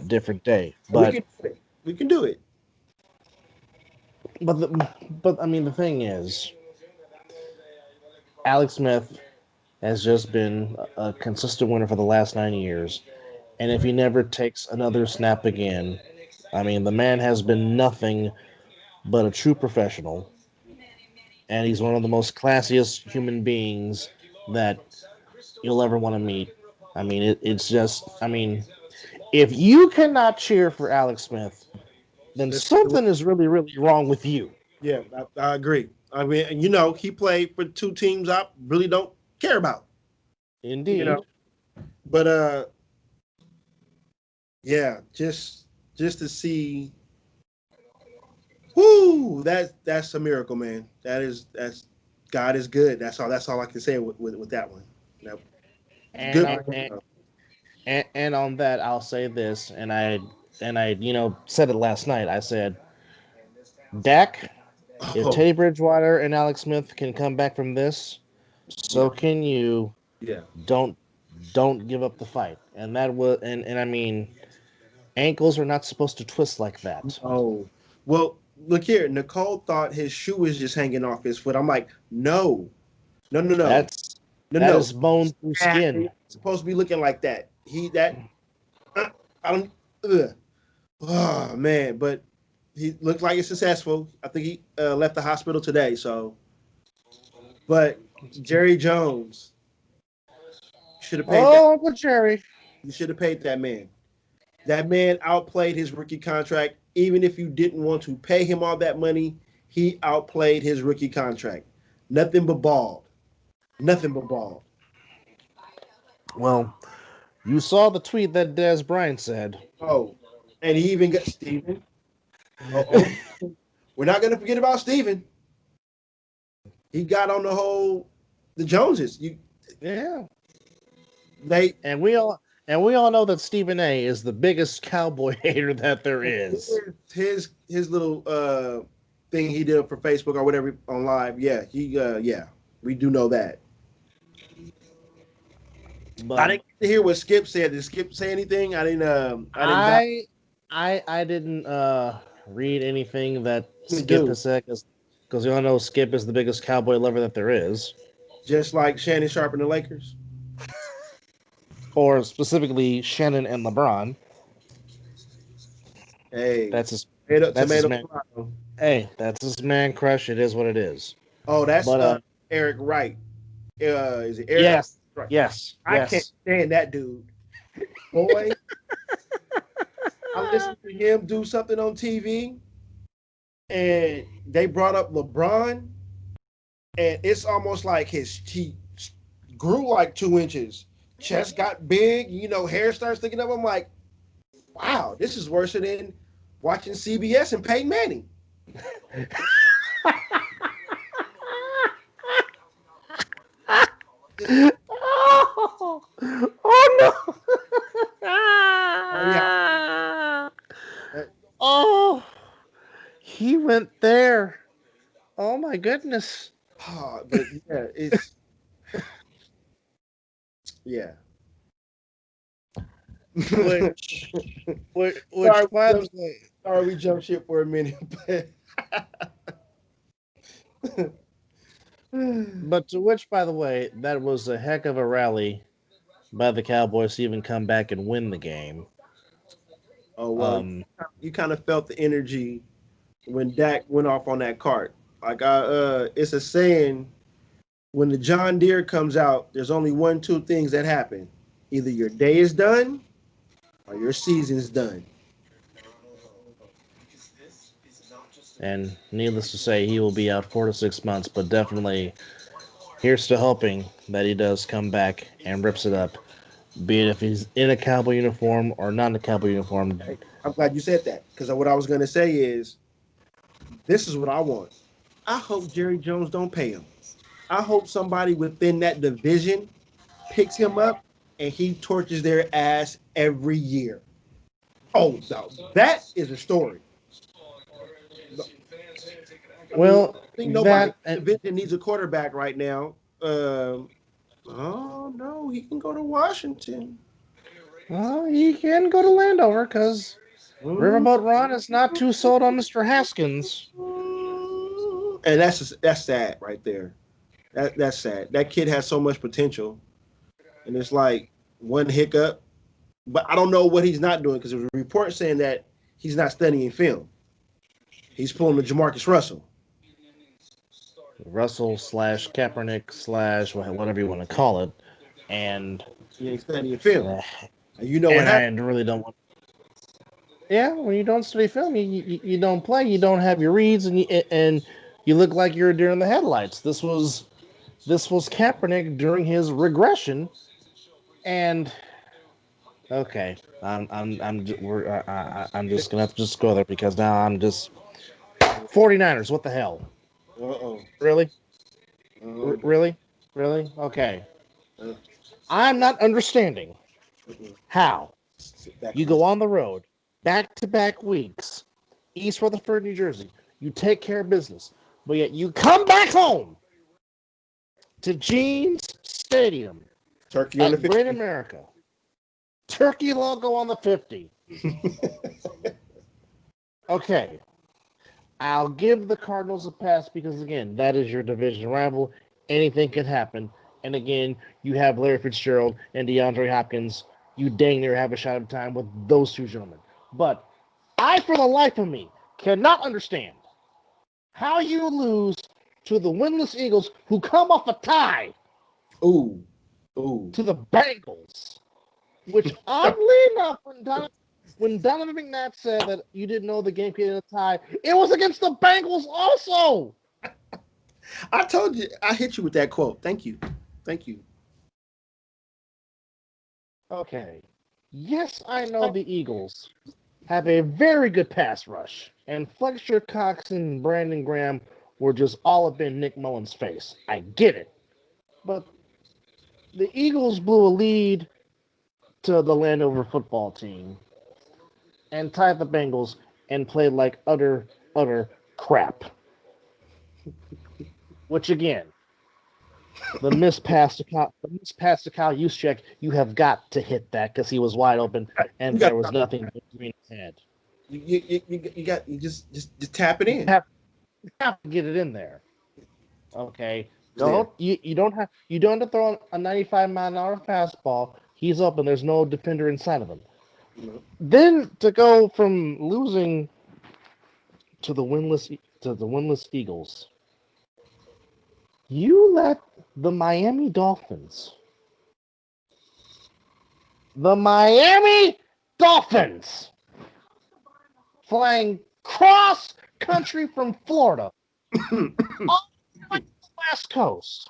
different day. We But can do it. We can do it. but but I mean the thing is, Alex Smith has just been a consistent winner for the last 9 years. And if he never takes another snap again, I mean, the man has been nothing but a true professional. And he's one of the most classiest human beings that you'll ever want to meet. I mean, it's just, I mean, if you cannot cheer for Alex Smith, then Let's do it. something is really, really wrong with you. Yeah, I agree. I mean, and he played for two teams I really don't care about. You know, Indeed. but yeah, just to see, whoo, that's a miracle, man. That's God is good. That's all I can say with that one. Yep. And, Good. I, and on that, I'll say this, and I said it last night. I said, Dak, if Oh, Teddy Bridgewater and Alex Smith can come back from this, yeah, so can you. yeah. Don't don't give up the fight. And that was and I mean, ankles are not supposed to twist like that. Oh, well, look here. Nicole thought his shoe was just hanging off his foot. I'm like, no, no, no, no, That's no, that no. is bone through skin. It's supposed to be looking like that. Uh, I don't. Ugh. Oh man, but he looked like it's successful. I think he left the hospital today. So, but Jerry Jones should have paid that. Oh, Uncle Jerry. You should have paid that man. That man outplayed his rookie contract. Even if you didn't want to pay him all that money, he outplayed his rookie contract. Nothing but bald. Nothing but bald. Well, you saw the tweet that Des Bryant said. Oh, and he even got Steven. Oh, we're not going to forget about Steven. He got on the Joneses. Yeah. They And we all know that Stephen A is the biggest cowboy hater that there is. his little thing he did for Facebook or whatever on live. Yeah, yeah, we do know that. I But didn't get to hear what Skip said. Did Skip say anything? I didn't. I didn't read anything that Skip Do. has said because you all know Skip is the biggest cowboy lover that there is. Just like Shannon Sharp and the Lakers. Or specifically Shannon and LeBron. Hey, That's his. tomato, That's his tomato, man. tomato. Hey, that's his man crush. It is what it is. Oh, that's But Eric Wright. Is it Eric? yes, Right. yes, I can't yes. stand that dude. Boy, I listened to him do something on TV, and they brought up LeBron, and it's almost like he grew like 2 inches. Chest got big, hair starts sticking up. I'm like, wow, this is worse than watching CBS and Peyton Manning. Oh, oh Oh yeah. no! Oh, he went there. Oh my goodness. But yeah, it's yeah. Which, sorry, by the way, sorry, we jumped ship for a minute, but to which, by the way, that was a heck of a rally by the Cowboys to even come back and win the game. oh well, you kind of felt the energy when Dak went off on that cart. Like it's a saying: when the John Deere comes out, there's only two things that happen: either your day is done or your season's done. And needless to say, he will be out 4 to 6 months, but definitely here's to hoping that he does come back and rips it up, be it if he's in a Cowboy uniform or not in a Cowboy uniform. I'm glad you said that because what I was going to say is this is what I want. I hope Jerry Jones don't pay him. I hope somebody within that division picks him up and he torches their ass every year. Oh, no, that is a story. Well, I think nobody that division needs a quarterback right now. Oh no, he can go to Washington. well, he can go to Landover because Riverboat Ron is not too sold on Mr. Haskins. And that's sad right there. That's sad. That kid has so much potential, and it's like one hiccup. But I don't know what he's not doing because there's a report saying that he's not studying film. He's pulling the Jamarcus Russell. Russell slash Kaepernick slash whatever you want to call it, and He ain't studying film. And you know what and happened? I really don't want. Yeah, when you don't study film, you don't play, you don't have your reads, and you look like you're a deer in the headlights. This was Kaepernick during his regression, and okay, I'm just gonna have to just go there because now I'm just 49ers. What the hell? Uh-oh. Really? Uh-oh. Really? Really? Okay. Uh, I'm not understanding uh-uh. how Sit back you and go on the road back-to-back weeks, East Rutherford, New Jersey. You take care of business, but yet you come back home to Jeans Stadium Turkey on the at Great 50. America. Turkey logo on the 50. Okay. I'll give the Cardinals a pass because, again, that is your division rival. Anything can happen. And, again, you have Larry Fitzgerald and DeAndre Hopkins. You dang near have a shot at time with those two gentlemen. But I, for the life of me, cannot understand how you lose to the winless Eagles who come off a tie Ooh. to the Bengals, which, oddly enough, when Donovan McNabb said that you didn't know the game could end a tie, it was against the Bengals also. I told you, I hit you with that quote. Thank you. Okay. Yes, I know the Eagles have a very good pass rush, and Fletcher Cox and Brandon Graham were just all up in Nick Mullins' face. I get it. But the Eagles blew a lead to the Landover football team and tied the Bengals and played like utter crap. Which again, the missed pass to Kyle Juszczyk, you have got to hit that because he was wide open and there was nothing between his head. You just tap it in. You have to get it in there. Okay. You don't have to throw a 95-mile-an-hour fastball. He's up and there's no defender inside of him. No. Then to go from losing to the winless Eagles, you let the Miami Dolphins, flying cross country from Florida, all the way to the West Coast,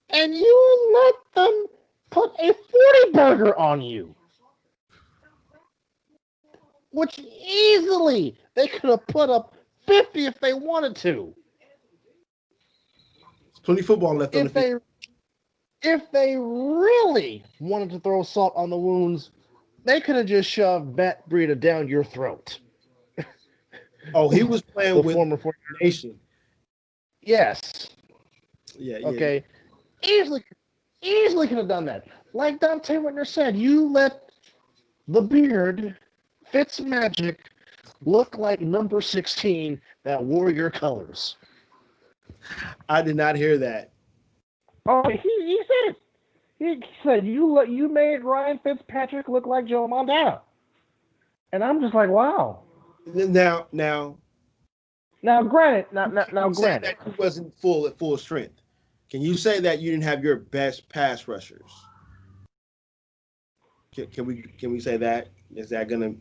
and you let them put a 40 burger on you, which easily they could have put up 50 if they wanted to. There's plenty of football left on the field. If they really wanted to throw salt on the wounds, they could have just shoved Matt Breida down your throat. Oh, he was playing with former Nation. Yes. Yeah. Okay. Easily could have done that. Like Dante Whitner said, you let the beard, Fitzmagic, look like number 16 that wore your colors. I did not hear that. Oh, he said it. He said you made Ryan Fitzpatrick look like Joe Montana, and I'm just like, wow. Now, granted, that he wasn't at full strength. Can you say that you didn't have your best pass rushers? Can we say that? Is that gonna?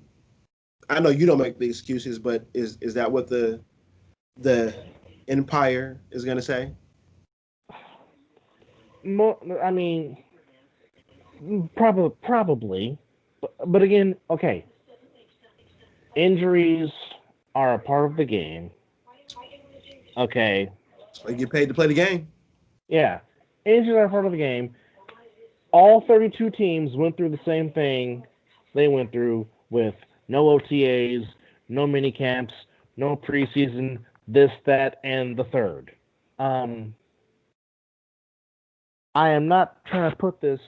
I know you don't make the excuses, but is that what the Empire is gonna say? I mean, probably, but again, okay. Injuries are a part of the game. Okay. You get paid to play the game. Yeah, injuries are a part of the game. All 32 teams went through the same thing they went through with no OTAs, no mini camps, no preseason, this, that, and the third. I am not trying to put this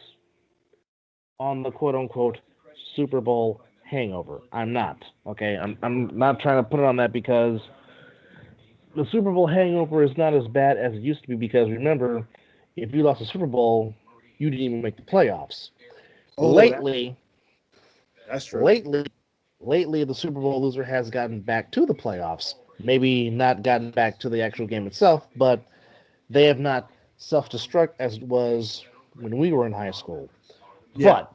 on the quote-unquote Super Bowl hangover. I'm not. Okay? I'm not trying to put it on that because the Super Bowl hangover is not as bad as it used to be because, remember, if you lost the Super Bowl, you didn't even make the playoffs. Lately, that's true. Lately, the Super Bowl loser has gotten back to the playoffs. Maybe not gotten back to the actual game itself, but they have not self-destruct as it was when we were in high school. Yeah.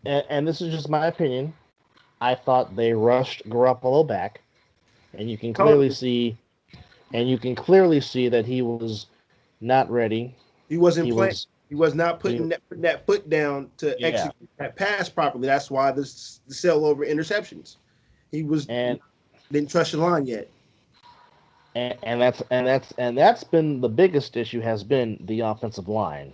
But, and this is just my opinion, I thought they rushed Garoppolo back, and you can clearly see that he was not ready. He wasn't playing. He was not putting that foot down to execute that pass properly. That's why the sell over interceptions. He didn't trust the line yet. And that's been the biggest issue has been the offensive line.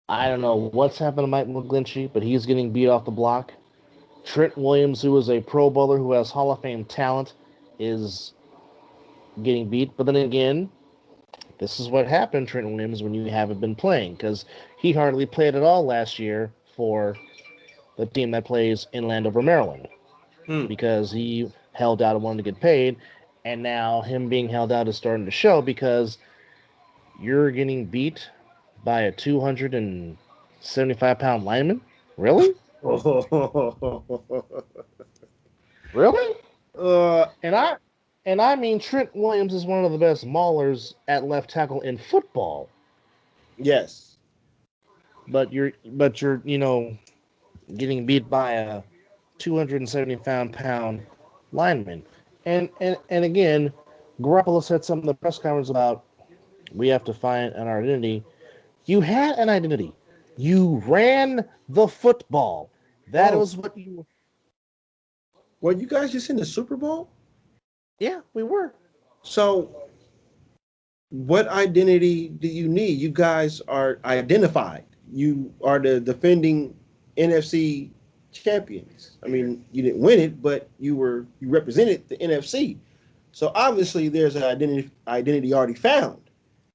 I don't know what's happened to Mike McGlinchey, but he's getting beat off the block. Trent Williams, who is a Pro Bowler who has Hall of Fame talent, is getting beat. But then again, this is what happened, Trent Williams, when you haven't been playing, because he hardly played at all last year for the team that plays in Landover, Maryland, because he held out and wanted to get paid, and now him being held out is starting to show because you're getting beat by a 275-pound lineman? Really? Really? And I mean, Trent Williams is one of the best maulers at left tackle in football. Yes. But you're getting beat by a 275-pound lineman. And again, Garoppolo said something in the press conference about we have to find an identity. You had an identity. You ran the football. That was what you... Were you guys just in the Super Bowl? Yeah, we were. So, what identity do you need? You guys are identified. You are the defending NFC champions. I mean, you didn't win it, but you represented the NFC. So obviously, there's an identity already found.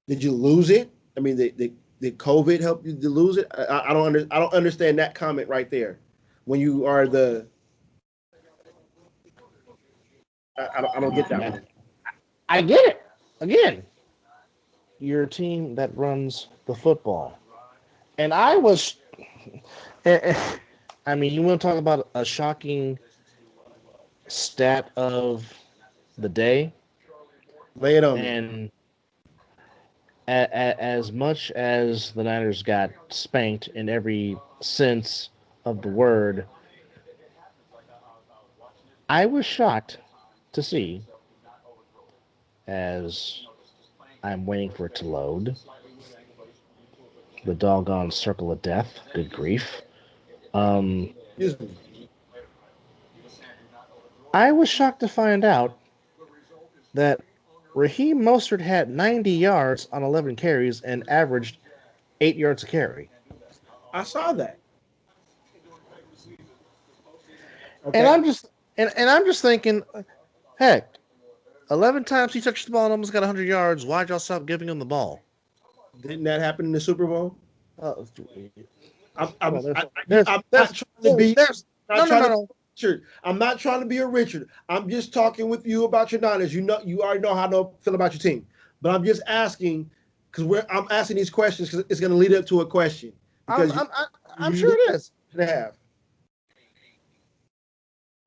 Did you lose it? I mean, did COVID help you to lose it? I don't understand that comment right there. When you are the I don't get that one. I get it. Again, you're a team that runs the football. And I was, I mean, you want to talk about a shocking stat of the day? Lay it on me. And as much as the Niners got spanked in every sense of the word, I was shocked to see, as I'm waiting for it to load, the doggone circle of death. Good grief. Excuse me. I was shocked to find out that Raheem Mostert had 90 yards on 11 carries and averaged 8 yards a carry. I saw that. And Okay. I'm just thinking, heck, 11 times he touched the ball and almost got 100 yards. Why'd y'all stop giving him the ball? Didn't that happen in the Super Bowl? Uh, I'm there's, not there's, trying to be. there's, Not no, trying to no. Richard. I'm not trying to be a Richard. I'm just talking with you about your Niners. You know, you already know how to feel about your team. But I'm just asking because I'm asking these questions because it's going to lead up to a question. Because I'm sure it is. To have.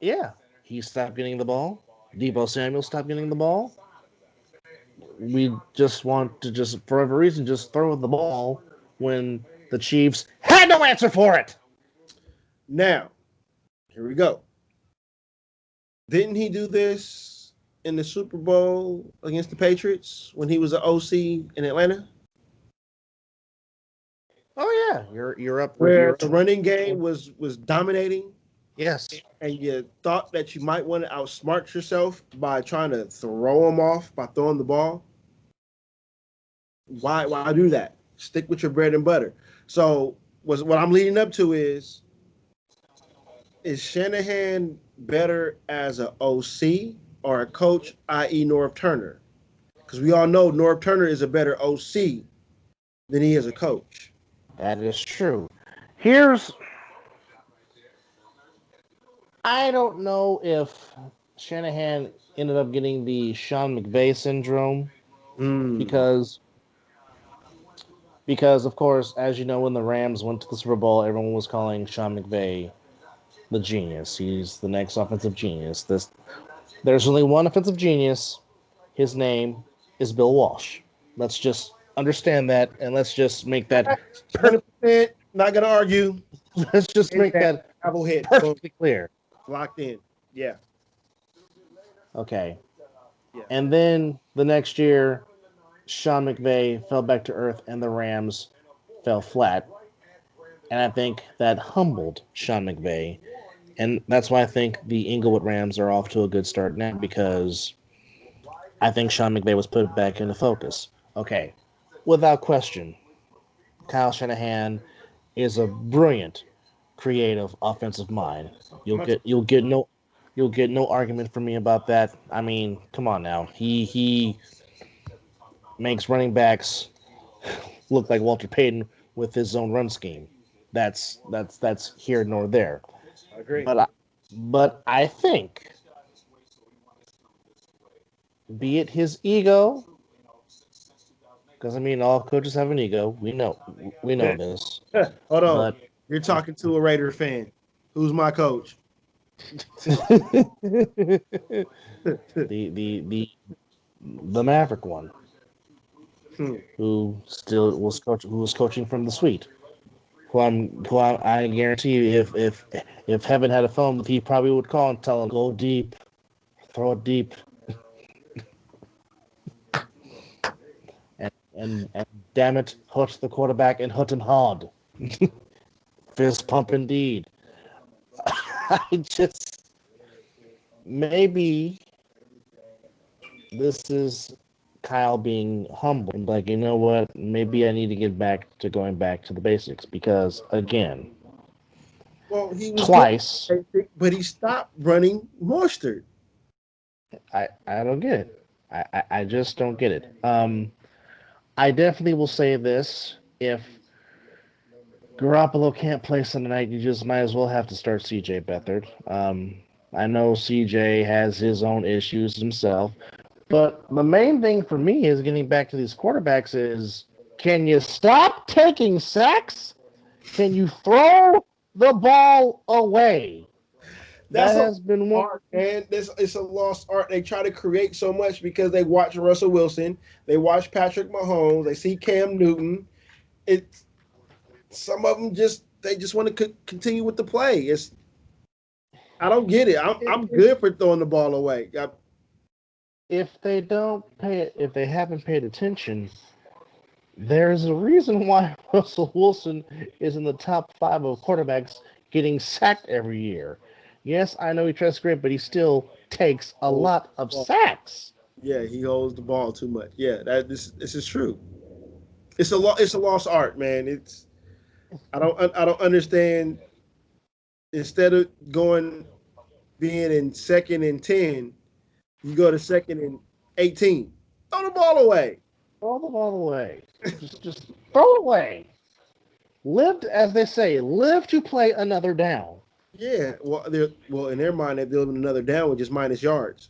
Yeah, he stopped getting the ball. Deebo Samuel stopped getting the ball. We just want to just, for whatever reason, just throw the ball when the Chiefs had no answer for it. Now, here we go. Didn't he do this in the Super Bowl against the Patriots when he was an OC in Atlanta? Oh yeah, you're up. Where the running game was dominating. Yes. And you thought that you might want to outsmart yourself by trying to throw them off by throwing the ball. Why do that? Stick with your bread and butter. So what I'm leading up to is Shanahan better as an OC or a coach, i.e. Norv Turner? Because we all know Norv Turner is a better OC than he is a coach. That is true. I don't know if Shanahan ended up getting the Sean McVay syndrome because of course, as you know, when the Rams went to the Super Bowl, everyone was calling Sean McVay the genius. He's the next offensive genius. There's only one offensive genius. His name is Bill Walsh. Let's just understand that, and let's just make that 100%. Not gonna argue. Let's just make that perfectly clear. Locked in. Yeah. Okay. Yeah. And then the next year, Sean McVay fell back to earth, and the Rams fell flat. And I think that humbled Sean McVay. And that's why I think the Inglewood Rams are off to a good start now, because I think Sean McVay was put back into focus. Okay. Without question, Kyle Shanahan is a brilliant, creative, offensive mind. You'll get no argument from me about that. I mean, come on now. He makes running backs look like Walter Payton with his own run scheme. That's here nor there. I agree. But I think, be it his ego, because I mean, all coaches have an ego. We know this. Hold on. You're talking to a Raider fan. Who's my coach? the Maverick one, who was coaching from the suite. I guarantee you, if Heaven had a phone, he probably would call and tell him, go deep, throw it deep, and damn it, hurt the quarterback and hurt him hard. Fist pump indeed. Maybe this is Kyle being humble and like, you know what, maybe I need to get back to going back to the basics, because again, he was twice, basic, but he stopped running Mostert. I don't get it. I just don't get it. I definitely will say this: if Garoppolo can't play Sunday night, you just might as well have to start C.J. Beathard. I know CJ has his own issues himself. But the main thing for me is getting back to these quarterbacks is, can you stop taking sacks? Can you throw the ball away? That That's a has been one. art, man. It's a lost art. They try to create so much because they watch Russell Wilson, they watch Patrick Mahomes, they see Cam Newton. It's some of them just want to continue with the play. I don't get it. I'm good for throwing the ball away. If they haven't paid attention, there's a reason why Russell Wilson is in the top 5 of quarterbacks getting sacked every year. Yes, I know he tries great, but he still takes a lot of sacks. Yeah, he holds the ball too much. Yeah, this is true. It's a lost art, man. I don't understand. Instead of being in 2nd and 10, you go to 2nd and 18. Throw the ball away. Throw the ball away. just throw it away. Live, as they say, live to play another down. Yeah, well, in their mind, they're building another down with just minus yards.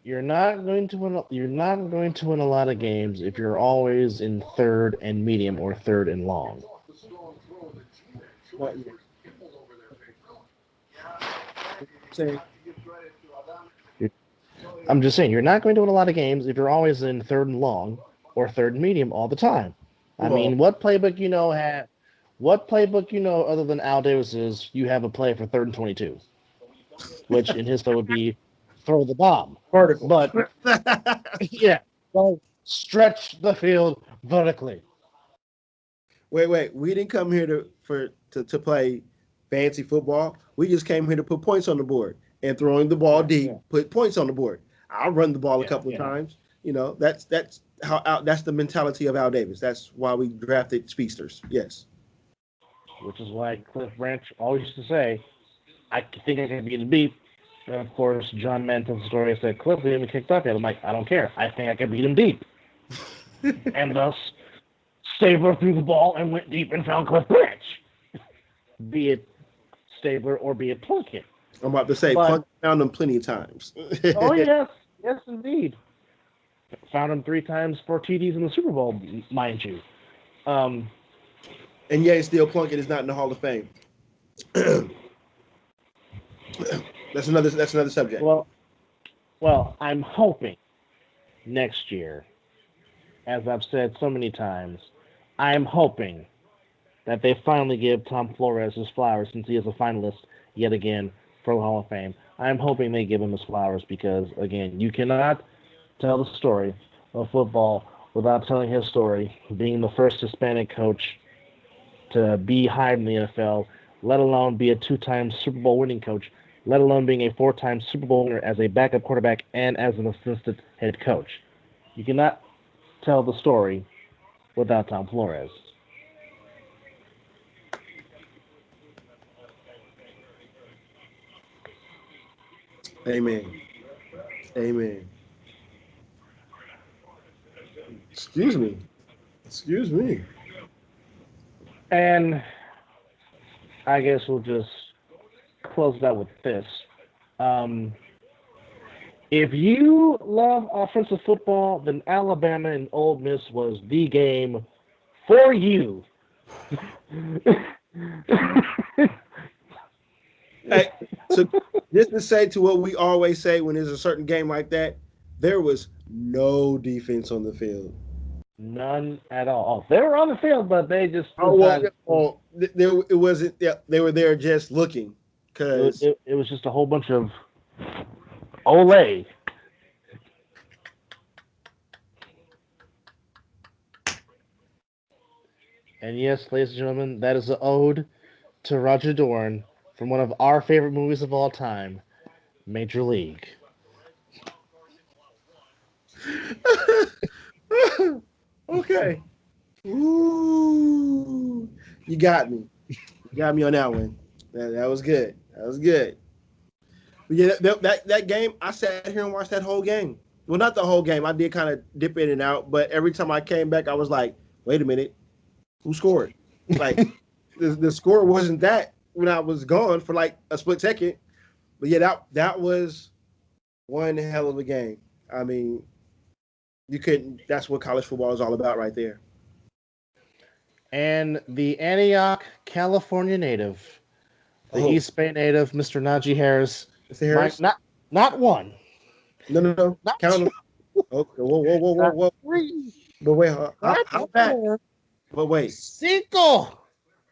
You're not going to win. You're not going to win a lot of games if you're always in 3rd and medium or 3rd and long. What? Say. I'm just saying, you're not going to win a lot of games if you're always in 3rd and long or 3rd and medium all the time. I mean, what playbook you know other than Al Davis's, you have a play for 3rd and 22, which in his play would be throw the bomb. Vertical. But, yeah, don't stretch the field vertically. Wait. We didn't come here to play fancy football. We just came here to put points on the board. And throwing the ball deep, put points on the board. I'll run the ball a couple of times. You know, that's the mentality of Al Davis. That's why we drafted speedsters. Yes. Which is why Cliff Branch always used to say, I think I can beat him deep. And of course, John Manton's story said, Cliff, we haven't kicked up yet. I'm like, I don't care. I think I can beat him deep. And thus, Stabler threw the ball and went deep and found Cliff Branch. Be it Stabler or be it Plunkett. I'm about to say, Plunkett found him plenty of times. Oh, yes. Yes, indeed. Found him 3 times for TDs in the Super Bowl, mind you. And yet, still, Plunkett is not in the Hall of Fame. That's another subject. Well, I'm hoping next year, as I've said so many times, I'm hoping that they finally give Tom Flores his flowers since he is a finalist yet again for the Hall of Fame. I'm hoping they give him his flowers because, again, you cannot tell the story of football without telling his story, being the first Hispanic coach to be hired in the NFL, let alone be a 2-time Super Bowl winning coach, let alone being a 4-time Super Bowl winner as a backup quarterback and as an assistant head coach. You cannot tell the story without Tom Flores. Amen. Excuse me. And I guess we'll just close that with this. If you love offensive football, then Alabama and Ole Miss was the game for you. Hey, so just to say to what we always say when there's a certain game like that, there was no defense on the field. None at all. They were on the field, but they just it wasn't. Yeah, they were there just looking because it was just a whole bunch of Ole. And yes, ladies and gentlemen, that is an ode to Roger Dorn from one of our favorite movies of all time, Major League. Okay. Ooh, you got me. You got me on that one. That was good. But yeah, that game, I sat here and watched that whole game. Well, not the whole game. I did kind of dip in and out, but every time I came back, I was like, wait a minute. Who scored? Like, the score wasn't that when I was gone for like a split second. But yeah, that was one hell of a game. I mean, you couldn't. That's what college football is all about, right there. And the Antioch, California native, the Oh, East Bay native, Mr. Najee Harris. Mr. Harris? Not one. No. Not Count two. them. Okay, whoa. Three. But wait, Not how bad? four. But wait. Cinco.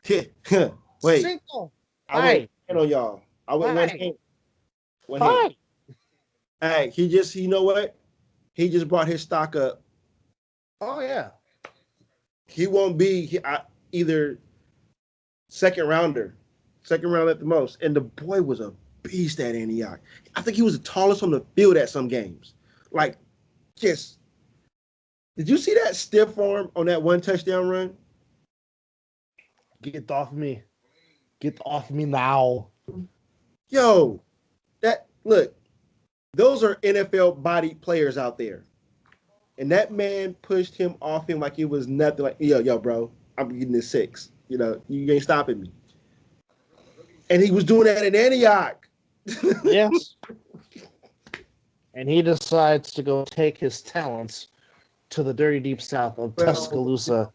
Wait. Cinco. I went hand on y'all. I went one hand. One hand. Hey, you know what? He just brought his stock up. Oh, yeah. He won't be either second round at the most. And the boy was a beast at Antioch. I think he was the tallest on the field at some games. Like, just. Did you see that stiff arm on that one touchdown run? Get off me. Get off me now. Yo, look, those are NFL body players out there. And that man pushed him off him like it was nothing. Like, yo, bro, I'm getting this 6. You know, you ain't stopping me. And he was doing that in Antioch. Yes. And he decides to go take his talents to the dirty deep south of Tuscaloosa,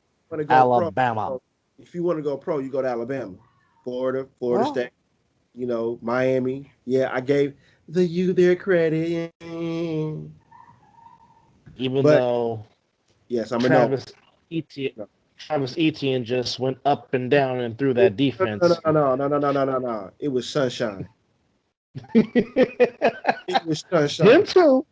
Alabama. Pro. If you want to go pro, you go to Alabama, Florida State, Miami. Yeah, I gave the U their credit. Even though yes, I'm Travis Etienne just went up and down and through that defense. No. It was sunshine. It was sunshine. Him too.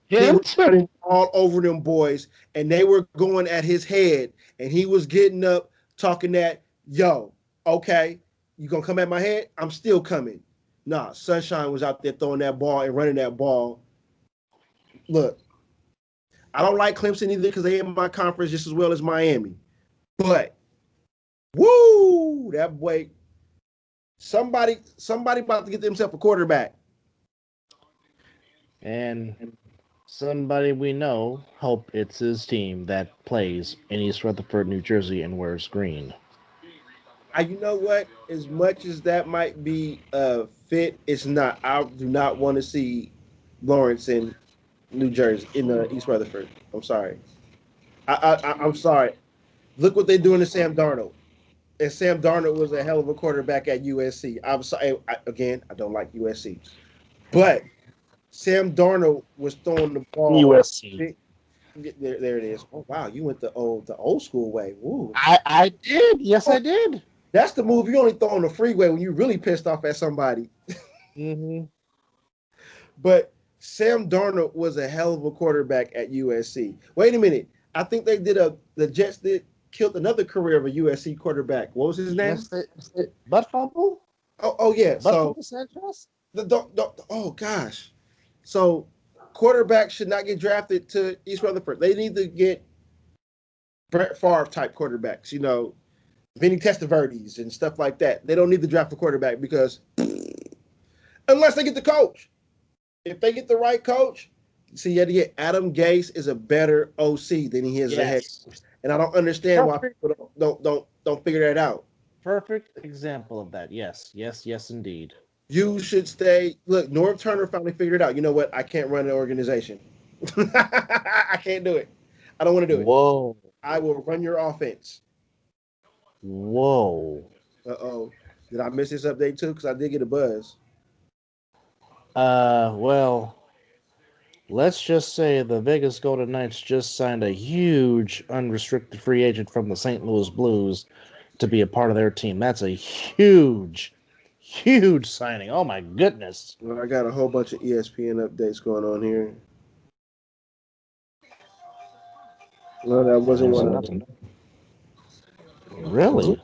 All over them boys, and they were going at his head, and he was getting up, talking that, yo, okay, you gonna come at my head? I'm still coming. Nah, Sunshine was out there throwing that ball and running that ball. Look, I don't like Clemson either because they in my conference just as well as Miami. But, woo, that boy, somebody about to get themselves a quarterback. And somebody we know, hope it's his team that plays in East Rutherford, New Jersey, and wears green. You know what? As much as that might be fit, it's not. I do not want to see Lawrence in New Jersey, in East Rutherford. I'm sorry. I'm sorry. Look what they're doing to Sam Darnold. And Sam Darnold was a hell of a quarterback at USC. I'm sorry. Again, I don't like USC. But Sam Darnold was throwing the ball. USC. There it is. Oh, wow. You went the old school way. Ooh. I did. Yes, I did. That's the move you only throw on the freeway when you're really pissed off at somebody. Mm-hmm. But Sam Darnold was a hell of a quarterback at USC. Wait a minute. I think the Jets killed another career of a USC quarterback. What was his name? Butt Fumble? Oh yeah. Butt Fumble Sanchez? Oh gosh. So quarterbacks should not get drafted to East Rutherford. They need to get Brett Favre type quarterbacks, Vinny Testaverdes and stuff like that. They don't need to draft a quarterback because unless they get the coach. If they get the right coach, see, Adam Gase is a better OC than he is a head coach. And I don't understand why people don't figure that out. Perfect example of that. Yes, indeed. You should stay. Look, Norv Turner finally figured it out. You know what? I can't run an organization. I can't do it. I don't want to do it. Whoa. I will run your offense. Whoa. Uh-oh. Did I miss this update too? Because I did get a buzz. Well, let's just say the Vegas Golden Knights just signed a huge unrestricted free agent from the St. Louis Blues to be a part of their team. That's a huge signing. Oh my goodness. Well, I got a whole bunch of ESPN updates going on here. No, that wasn't one of them. Really?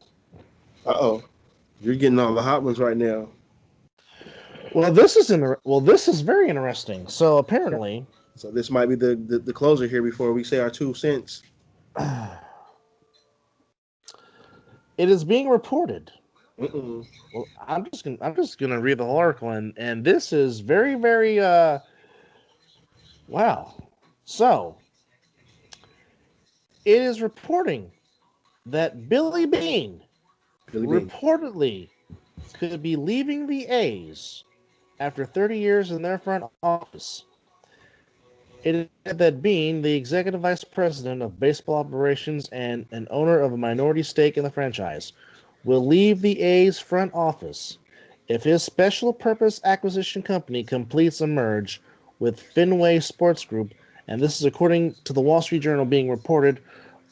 Uh-oh. You're getting all the hot ones right now. Well, this is very interesting. So apparently, this might be the closer here before we say our 2 cents. It is being reported. Mm-mm. Well, I'm just gonna read the whole article, and this is very, very wow. So it is reporting that Billy Beane reportedly could be leaving the A's after 30 years in their front office. It is said that Bean, the executive vice president of baseball operations and an owner of a minority stake in the franchise, will leave the A's front office if his special purpose acquisition company completes a merge with Fenway Sports Group, and this is according to the Wall Street Journal being reported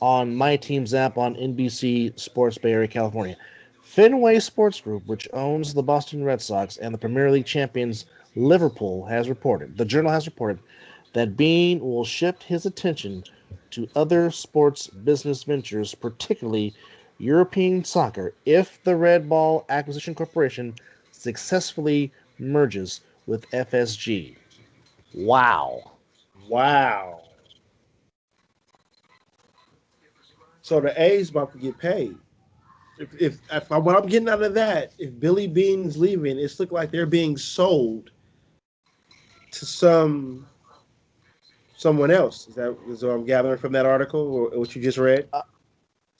on My Team's app on NBC Sports Bay Area, California. Fenway Sports Group, which owns the Boston Red Sox and the Premier League champions Liverpool, the Journal has reported that Bean will shift his attention to other sports business ventures, particularly European soccer, if the Red Ball Acquisition Corporation successfully merges with FSG. Wow. Wow. So the A's about to get paid. If what I'm getting out of that, if Billy Bean's leaving, it's look like they're being sold to someone else. Is what I'm gathering from that article or what you just read?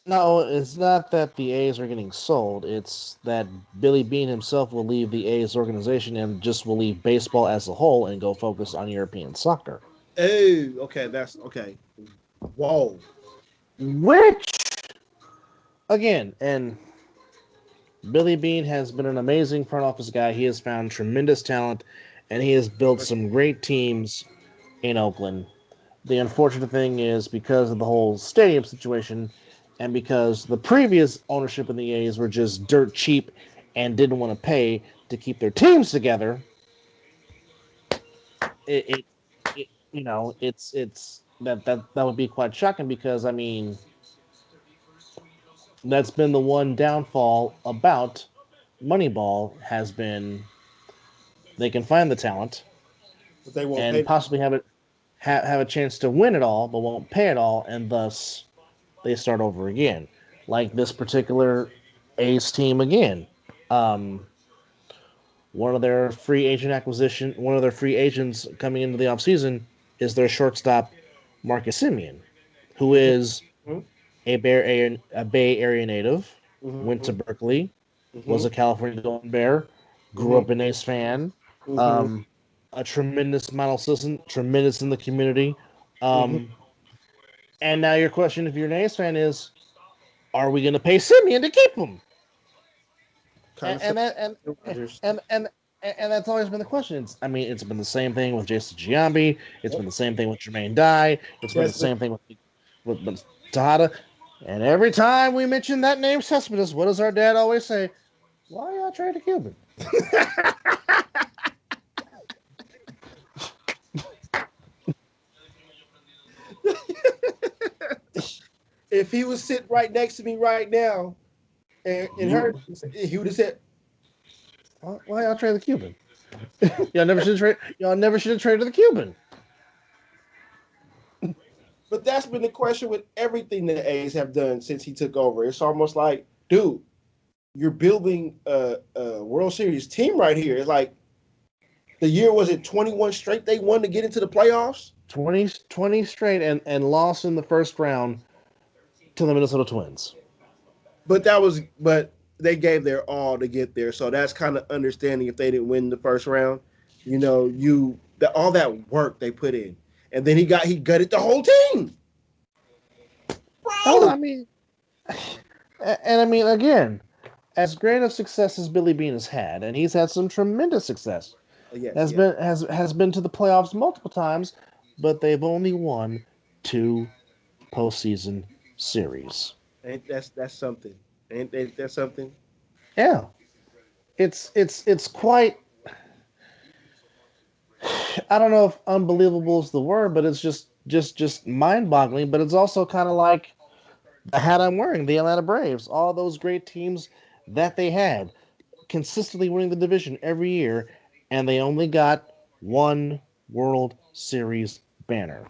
No, it's not that the A's are getting sold. It's that Billy Bean himself will leave the A's organization and just will leave baseball as a whole and go focus on European soccer. Oh, okay, that's okay. Whoa. Which, again, and Billy Bean has been an amazing front office guy. He has found tremendous talent, and he has built some great teams in Oakland. The unfortunate thing is because of the whole stadium situation, and because the previous ownership in the A's were just dirt cheap and didn't want to pay to keep their teams together. It it's that would be quite shocking because I mean that's been the one downfall about Moneyball has been they can find the talent But they won't and pay. possibly have a chance to win it all, but won't pay it all, and thus they start over again. Like this particular A's team again. Um, one of their free agents coming into the offseason is their shortstop, Marcus Simeon, who is Mhm, a Bay Area native, went to mhm, Berkeley, was mhm, a California Golden Bear, grew mhm, up an A's fan, mhm, um, a tremendous model citizen, tremendous in the community. mhm. Um, and now your question, if you're an A's fan, is are we going to pay Simeon to keep him? Kind And, of and similar that to Rodgers. and that's always been the question. It's been the same thing with Jason Giambi. It's Yep. been the same thing with Jermaine Dye. It's been the Yes. same thing with Tejada. And every time we mention that name, Cespedes, what does our dad always say? Why y'all trade a Cuban? If he was sitting right next to me right now and heard, he would have said, Why y'all trade the Cuban? Y'all never should have traded the Cuban. but that's been the question with everything the A's have done since he took over. It's almost like, dude, you're building a World Series team right here. It's like the year was it 21 straight they won to get into the playoffs? 20 straight and lost in the first round to the Minnesota Twins. But they gave their all to get there. So that's kind of understanding if they didn't win the first round. All that work they put in. And then he gutted the whole team. Oh, Bro. I mean, and I mean again, as great of success as Billy Bean has had, and he's had some tremendous success, Yes, yes. has been to the playoffs multiple times, but they've only won 2 postseason series. Ain't that's something. Ain't that something? Yeah, it's quite. I don't know if unbelievable is the word, but it's just mind boggling. But it's also kind of like the hat I'm wearing, the Atlanta Braves, all those great teams that they had, consistently winning the division every year, and they only got one World Series banner.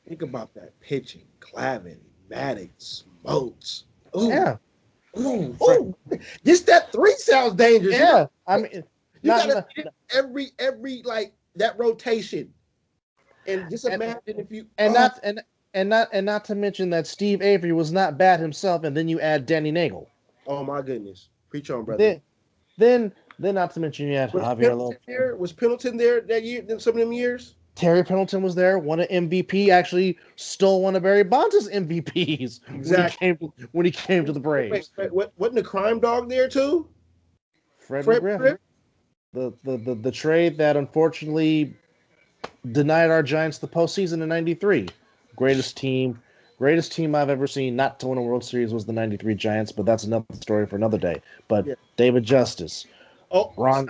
Think about that pitching. Clavin, Maddox, Moats. Ooh, Yeah, ooh, ooh. Just that three sounds dangerous. yeah. I mean, You not, gotta not hit every like that rotation. And just and imagine if you and not and not to mention that Steve Avery was not bad himself, and then you add Danny Nagel. oh my goodness. Preach on, brother. Then Then not to mention you had Javier Lopez. Was Pendleton there that year? Some of them years. Terry Pendleton was there, won an MVP, actually stole one of Barry Bonds' MVPs when he came to the Braves. Wait, wasn't the crime dog there too? Fred McGriff. The trade that unfortunately denied our Giants the postseason in '93. Greatest team I've ever seen not to win a World Series was the '93 Giants, but that's another story for another day. But yeah. David Justice, Ron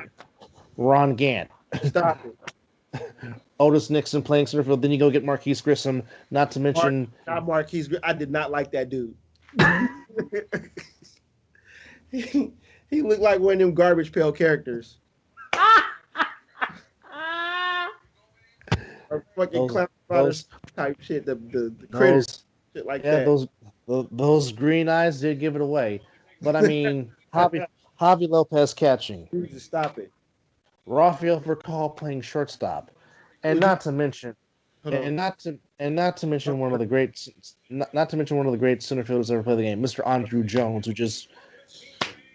Gant, stop it. Otis Nixon playing center field. Then you go get Marquise Grissom. Not to mention Marquise. I did not like that dude. he looked like one of them garbage pail characters. Or fucking clown type shit. The critters, shit like that. Those green eyes did give it away. But I mean, Javi Lopez catching. Just stop it. Rafael Vercal playing shortstop. And not to mention one of the great center fielders ever played the game, Mr. Andrew Jones, who just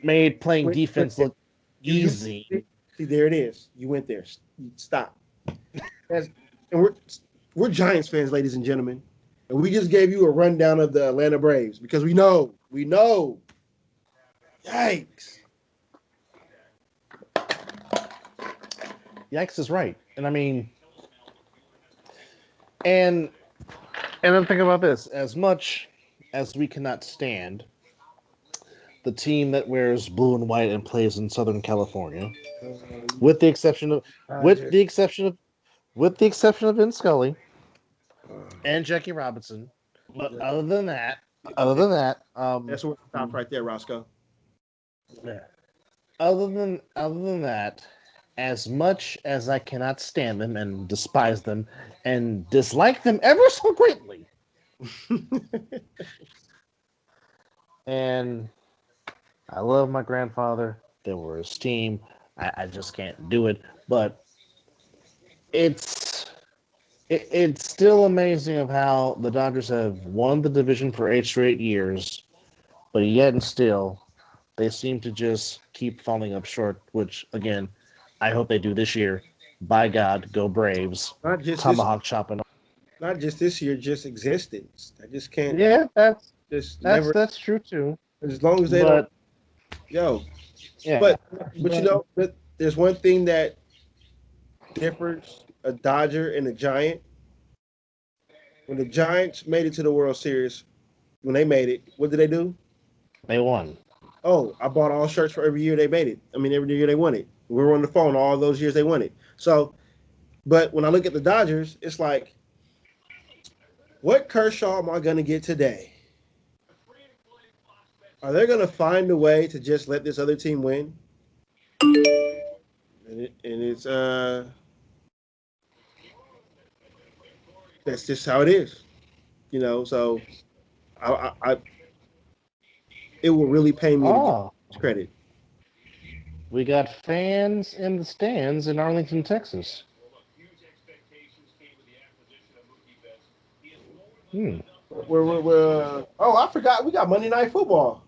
made playing defense look easy. See, there it is. You went there. Stop. And we're Giants fans, ladies and gentlemen, and we just gave you a rundown of the Atlanta Braves because we know. Yikes. Yikes is right, and I mean. And then think about this. As much as we cannot stand the team that wears blue and white and plays in Southern California, with the exception of Vin Scully and Jackie Robinson. But other than that, that's what stops right there, Roscoe. Yeah. Other than that, as much as I cannot stand them and despise them and dislike them ever so greatly, and I love my grandfather, they were his team. I just can't do it. But it's still amazing of how the Dodgers have won the division for 8 straight years, but yet and still they seem to just keep falling up short, which again, I hope they do this year. By God, go Braves. Not just tomahawk chopping. Not just this year, just existence. I just can't. Yeah, that's true too. As long as they don't. Yo. Yeah. But you know, there's one thing that differs a Dodger and a Giant. When the Giants made it to the World Series, when they made it, what did they do? They won. Oh, I bought all shirts for every year they made it. I mean, every year they won it. We were on the phone all those years they won it. So, but when I look at the Dodgers, it's like, what Kershaw am I going to get today? Are they going to find a way to just let this other team win? And it's that's just how it is, you know. So, I it will really pay me to give credit. We got fans in the stands in Arlington, Texas. We're I forgot we got Monday Night Football.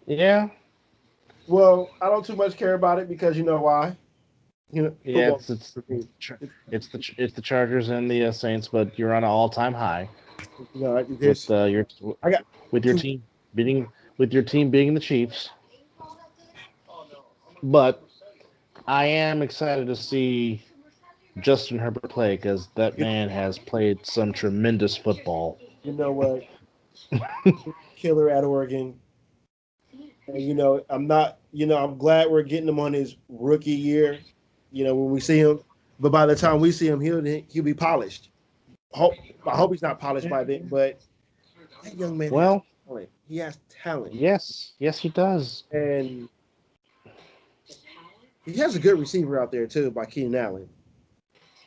Yeah. Well, I don't too much care about it because you know why. You know. Yeah, it's the Chargers and the Saints, but you're on an all-time high. No, with your team beating the Chiefs. But I am excited to see Justin Herbert play because that man has played some tremendous football. You know what? Killer at Oregon. And, you know, I'm glad we're getting him on his rookie year, you know, when we see him. But by the time we see him, he'll be polished. I hope he's not polished by then, but that young man he has talent. Yes, he does. And he has a good receiver out there, too, by Keenan Allen.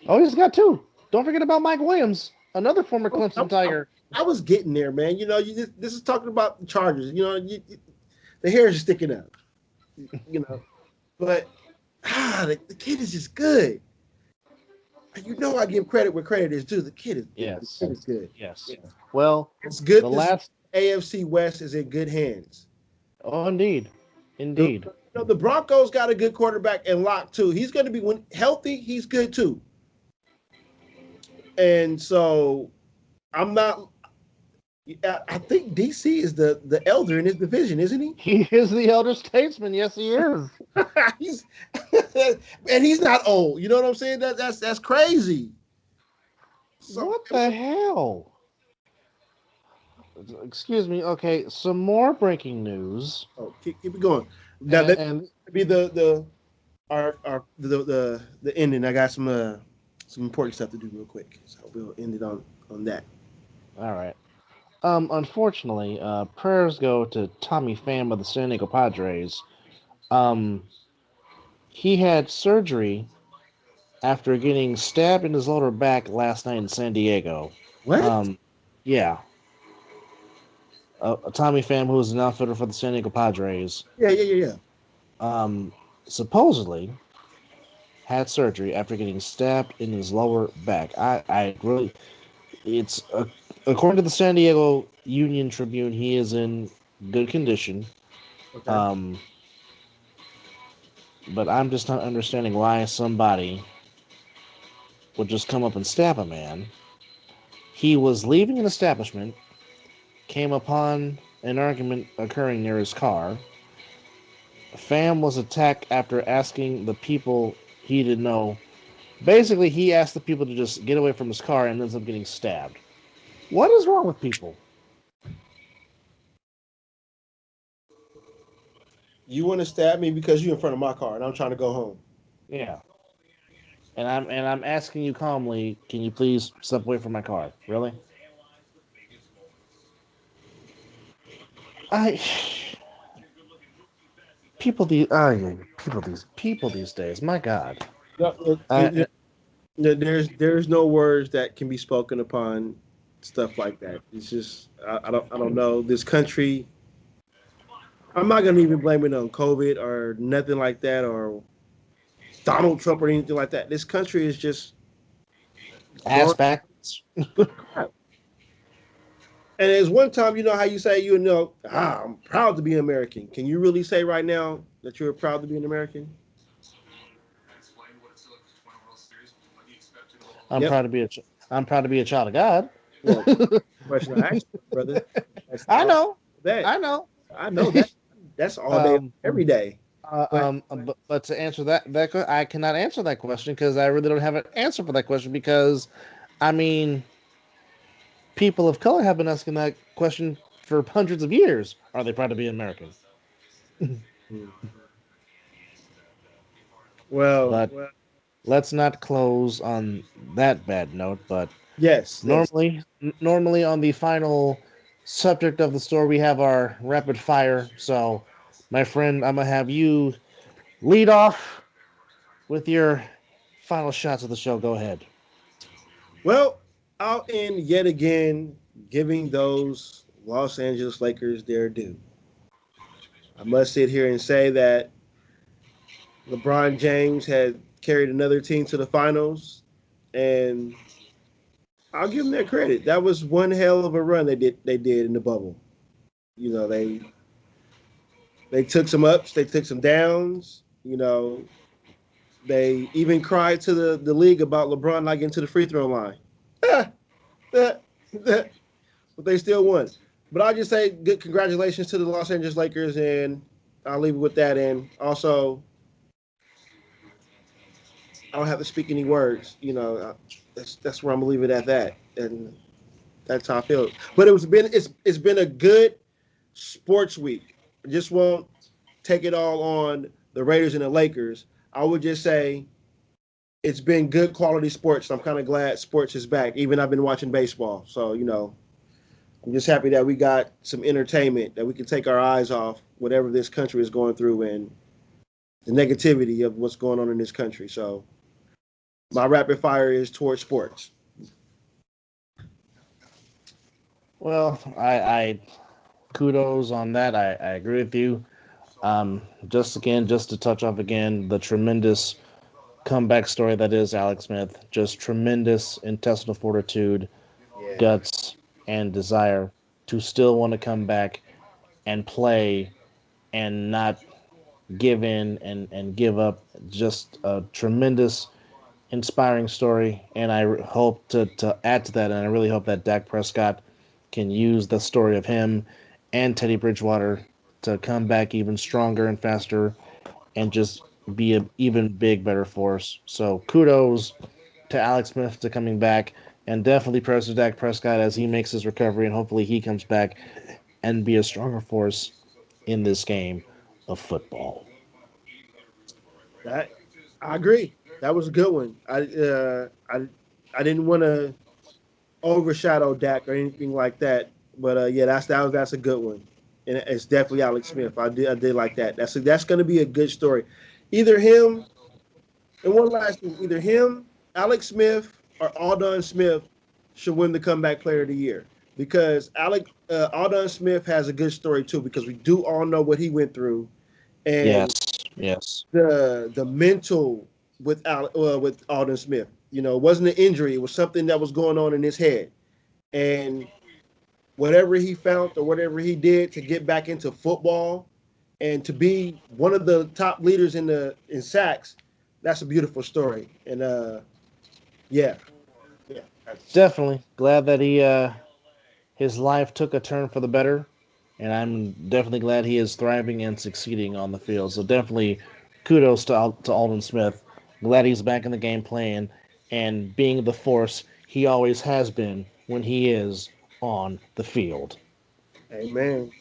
Oh, he's got 2. Don't forget about Mike Williams, another former Clemson Tiger. I was getting there, man. You know, this is talking about the Chargers. You know, the hair is sticking up. You know. But, the kid is just good. You know I give credit where credit is due. The kid is good. Yes. Yeah. Well, it's good. AFC West is in good hands. Oh, indeed. No, the Broncos got a good quarterback and Locke too. He's going to be when healthy. He's good too. And so I'm not. I think DC is the elder in his division, isn't he? He is the elder statesman. Yes, he is. he's and he's not old. You know what I'm saying? That's crazy. So, What the hell? Excuse me. Okay, some more breaking news. oh, keep it going. Now And that be the ending. I got some important stuff to do real quick, so we'll end it on that. all right. Unfortunately, prayers go to Tommy Pham of the San Diego Padres. Um, he had surgery after getting stabbed in his lower back last night in San Diego. What? Yeah. Tommy Pham, who is an outfitter for the San Diego Padres, Yeah. supposedly had surgery after getting stabbed in his lower back. I really, it's according to the San Diego Union Tribune, he is in good condition. Okay. But I'm just not understanding why somebody would just come up and stab a man. He was leaving an establishment, came upon an argument occurring near his car. Pham was attacked after asking the people he didn't know. Basically, he asked the people to just get away from his car and ends up getting stabbed. What is wrong with people? You want to stab me because you're in front of my car and I'm trying to go home. Yeah. And I'm asking you calmly, can you please step away from my car? Really? I people these days. My God. No, I, there's no words that can be spoken upon stuff like that. It's just I don't know this country. I'm not gonna even blame it on COVID or nothing like that or Donald Trump or anything like that. This country is just ass going backwards. crap. And there's one time, you know how you say, I'm proud to be an American. Can you really say right now that you're proud to be an American? I'm Yep. proud to be I'm proud to be a child of God. Well, question I asked you, brother. That's I all know. that. I know. I know that. That's all day, Um, every day. But but to answer I cannot answer that question because I really don't have an answer for that question because, I mean, people of color have been asking that question for hundreds of years. Are they proud to be American? hmm. Well, But let's not close on that bad note. But yes. normally on the final subject of the story, we have our rapid fire. So, my friend, I'm gonna have you lead off with your final shots of the show. Go ahead. Well, I'll end yet again giving those Los Angeles Lakers their due. I must sit here and say that LeBron James had carried another team to the finals, and I'll give them their credit. That was one hell of a run they did in the bubble. You know, they took some ups, they took some downs. They even cried to the league about LeBron not getting to the free throw line. but they still won. But I'll just say good congratulations to the Los Angeles Lakers, and I'll leave it with that. And also, I don't have to speak any words. That's where I'm gonna leave it at that, and that's how I feel. But it's been a good sports week. I just won't take it all on the Raiders and the Lakers. I would just say it's been good quality sports. I'm kind of glad sports is back. Even I've been watching baseball, so I'm just happy that we got some entertainment that we can take our eyes off whatever this country is going through and the negativity of what's going on in this country. So my rapid fire is towards sports. Well, I kudos on that. I agree with you. Just to touch off again, the tremendous comeback story that is Alex Smith. Just tremendous intestinal fortitude, Yeah. guts, and desire to still want to come back and play and not give in and give up. Just a tremendous, inspiring story. And I hope to add to that, and I really hope that Dak Prescott can use the story of him and Teddy Bridgewater to come back even stronger and faster and just be an even better force. So kudos to Alex Smith to coming back, and definitely press to Dak Prescott as he makes his recovery, and hopefully he comes back and be a stronger force in this game of football. That I agree. That was a good one. I didn't want to overshadow Dak or anything like that, but yeah, that's a good one, and it's definitely Alex Smith. I did like that. That's going to be a good story. Either him and one last thing, either him, Alex Smith, or Aldon Smith should win the Comeback Player of the Year because Aldon Smith has a good story too because we do all know what he went through Yes, and yes, the mental with Alden Smith. You know, it wasn't an injury; it was something that was going on in his head, and whatever he found or whatever he did to get back into football and to be one of the top leaders in sacks, that's a beautiful story. And yeah, yeah, definitely glad that he his life took a turn for the better, and I'm definitely glad he is thriving and succeeding on the field. So definitely kudos to Alden Smith. Glad he's back in the game playing and being the force he always has been when he is on the field. amen.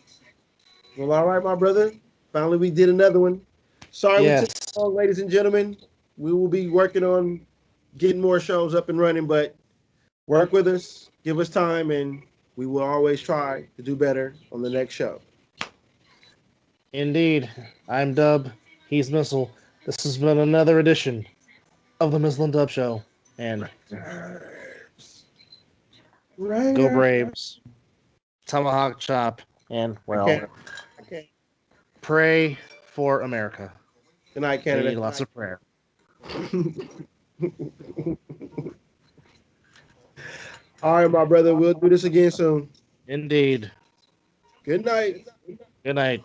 Well, all right, my brother. Finally, we did another one. Sorry we took Yes, so long, ladies and gentlemen. We will be working on getting more shows up and running, but work with us, give us time, and we will always try to do better on the next show. indeed. I'm Dub. He's Missile. This has been another edition of the Mizzle Dub Show. And go Right. Braves. Tomahawk chop. And, I well, can't. I can't. pray for America. Good night, We Canada. need lots of prayer. All right, my brother. We'll do this again soon. Indeed. Good night. Good night.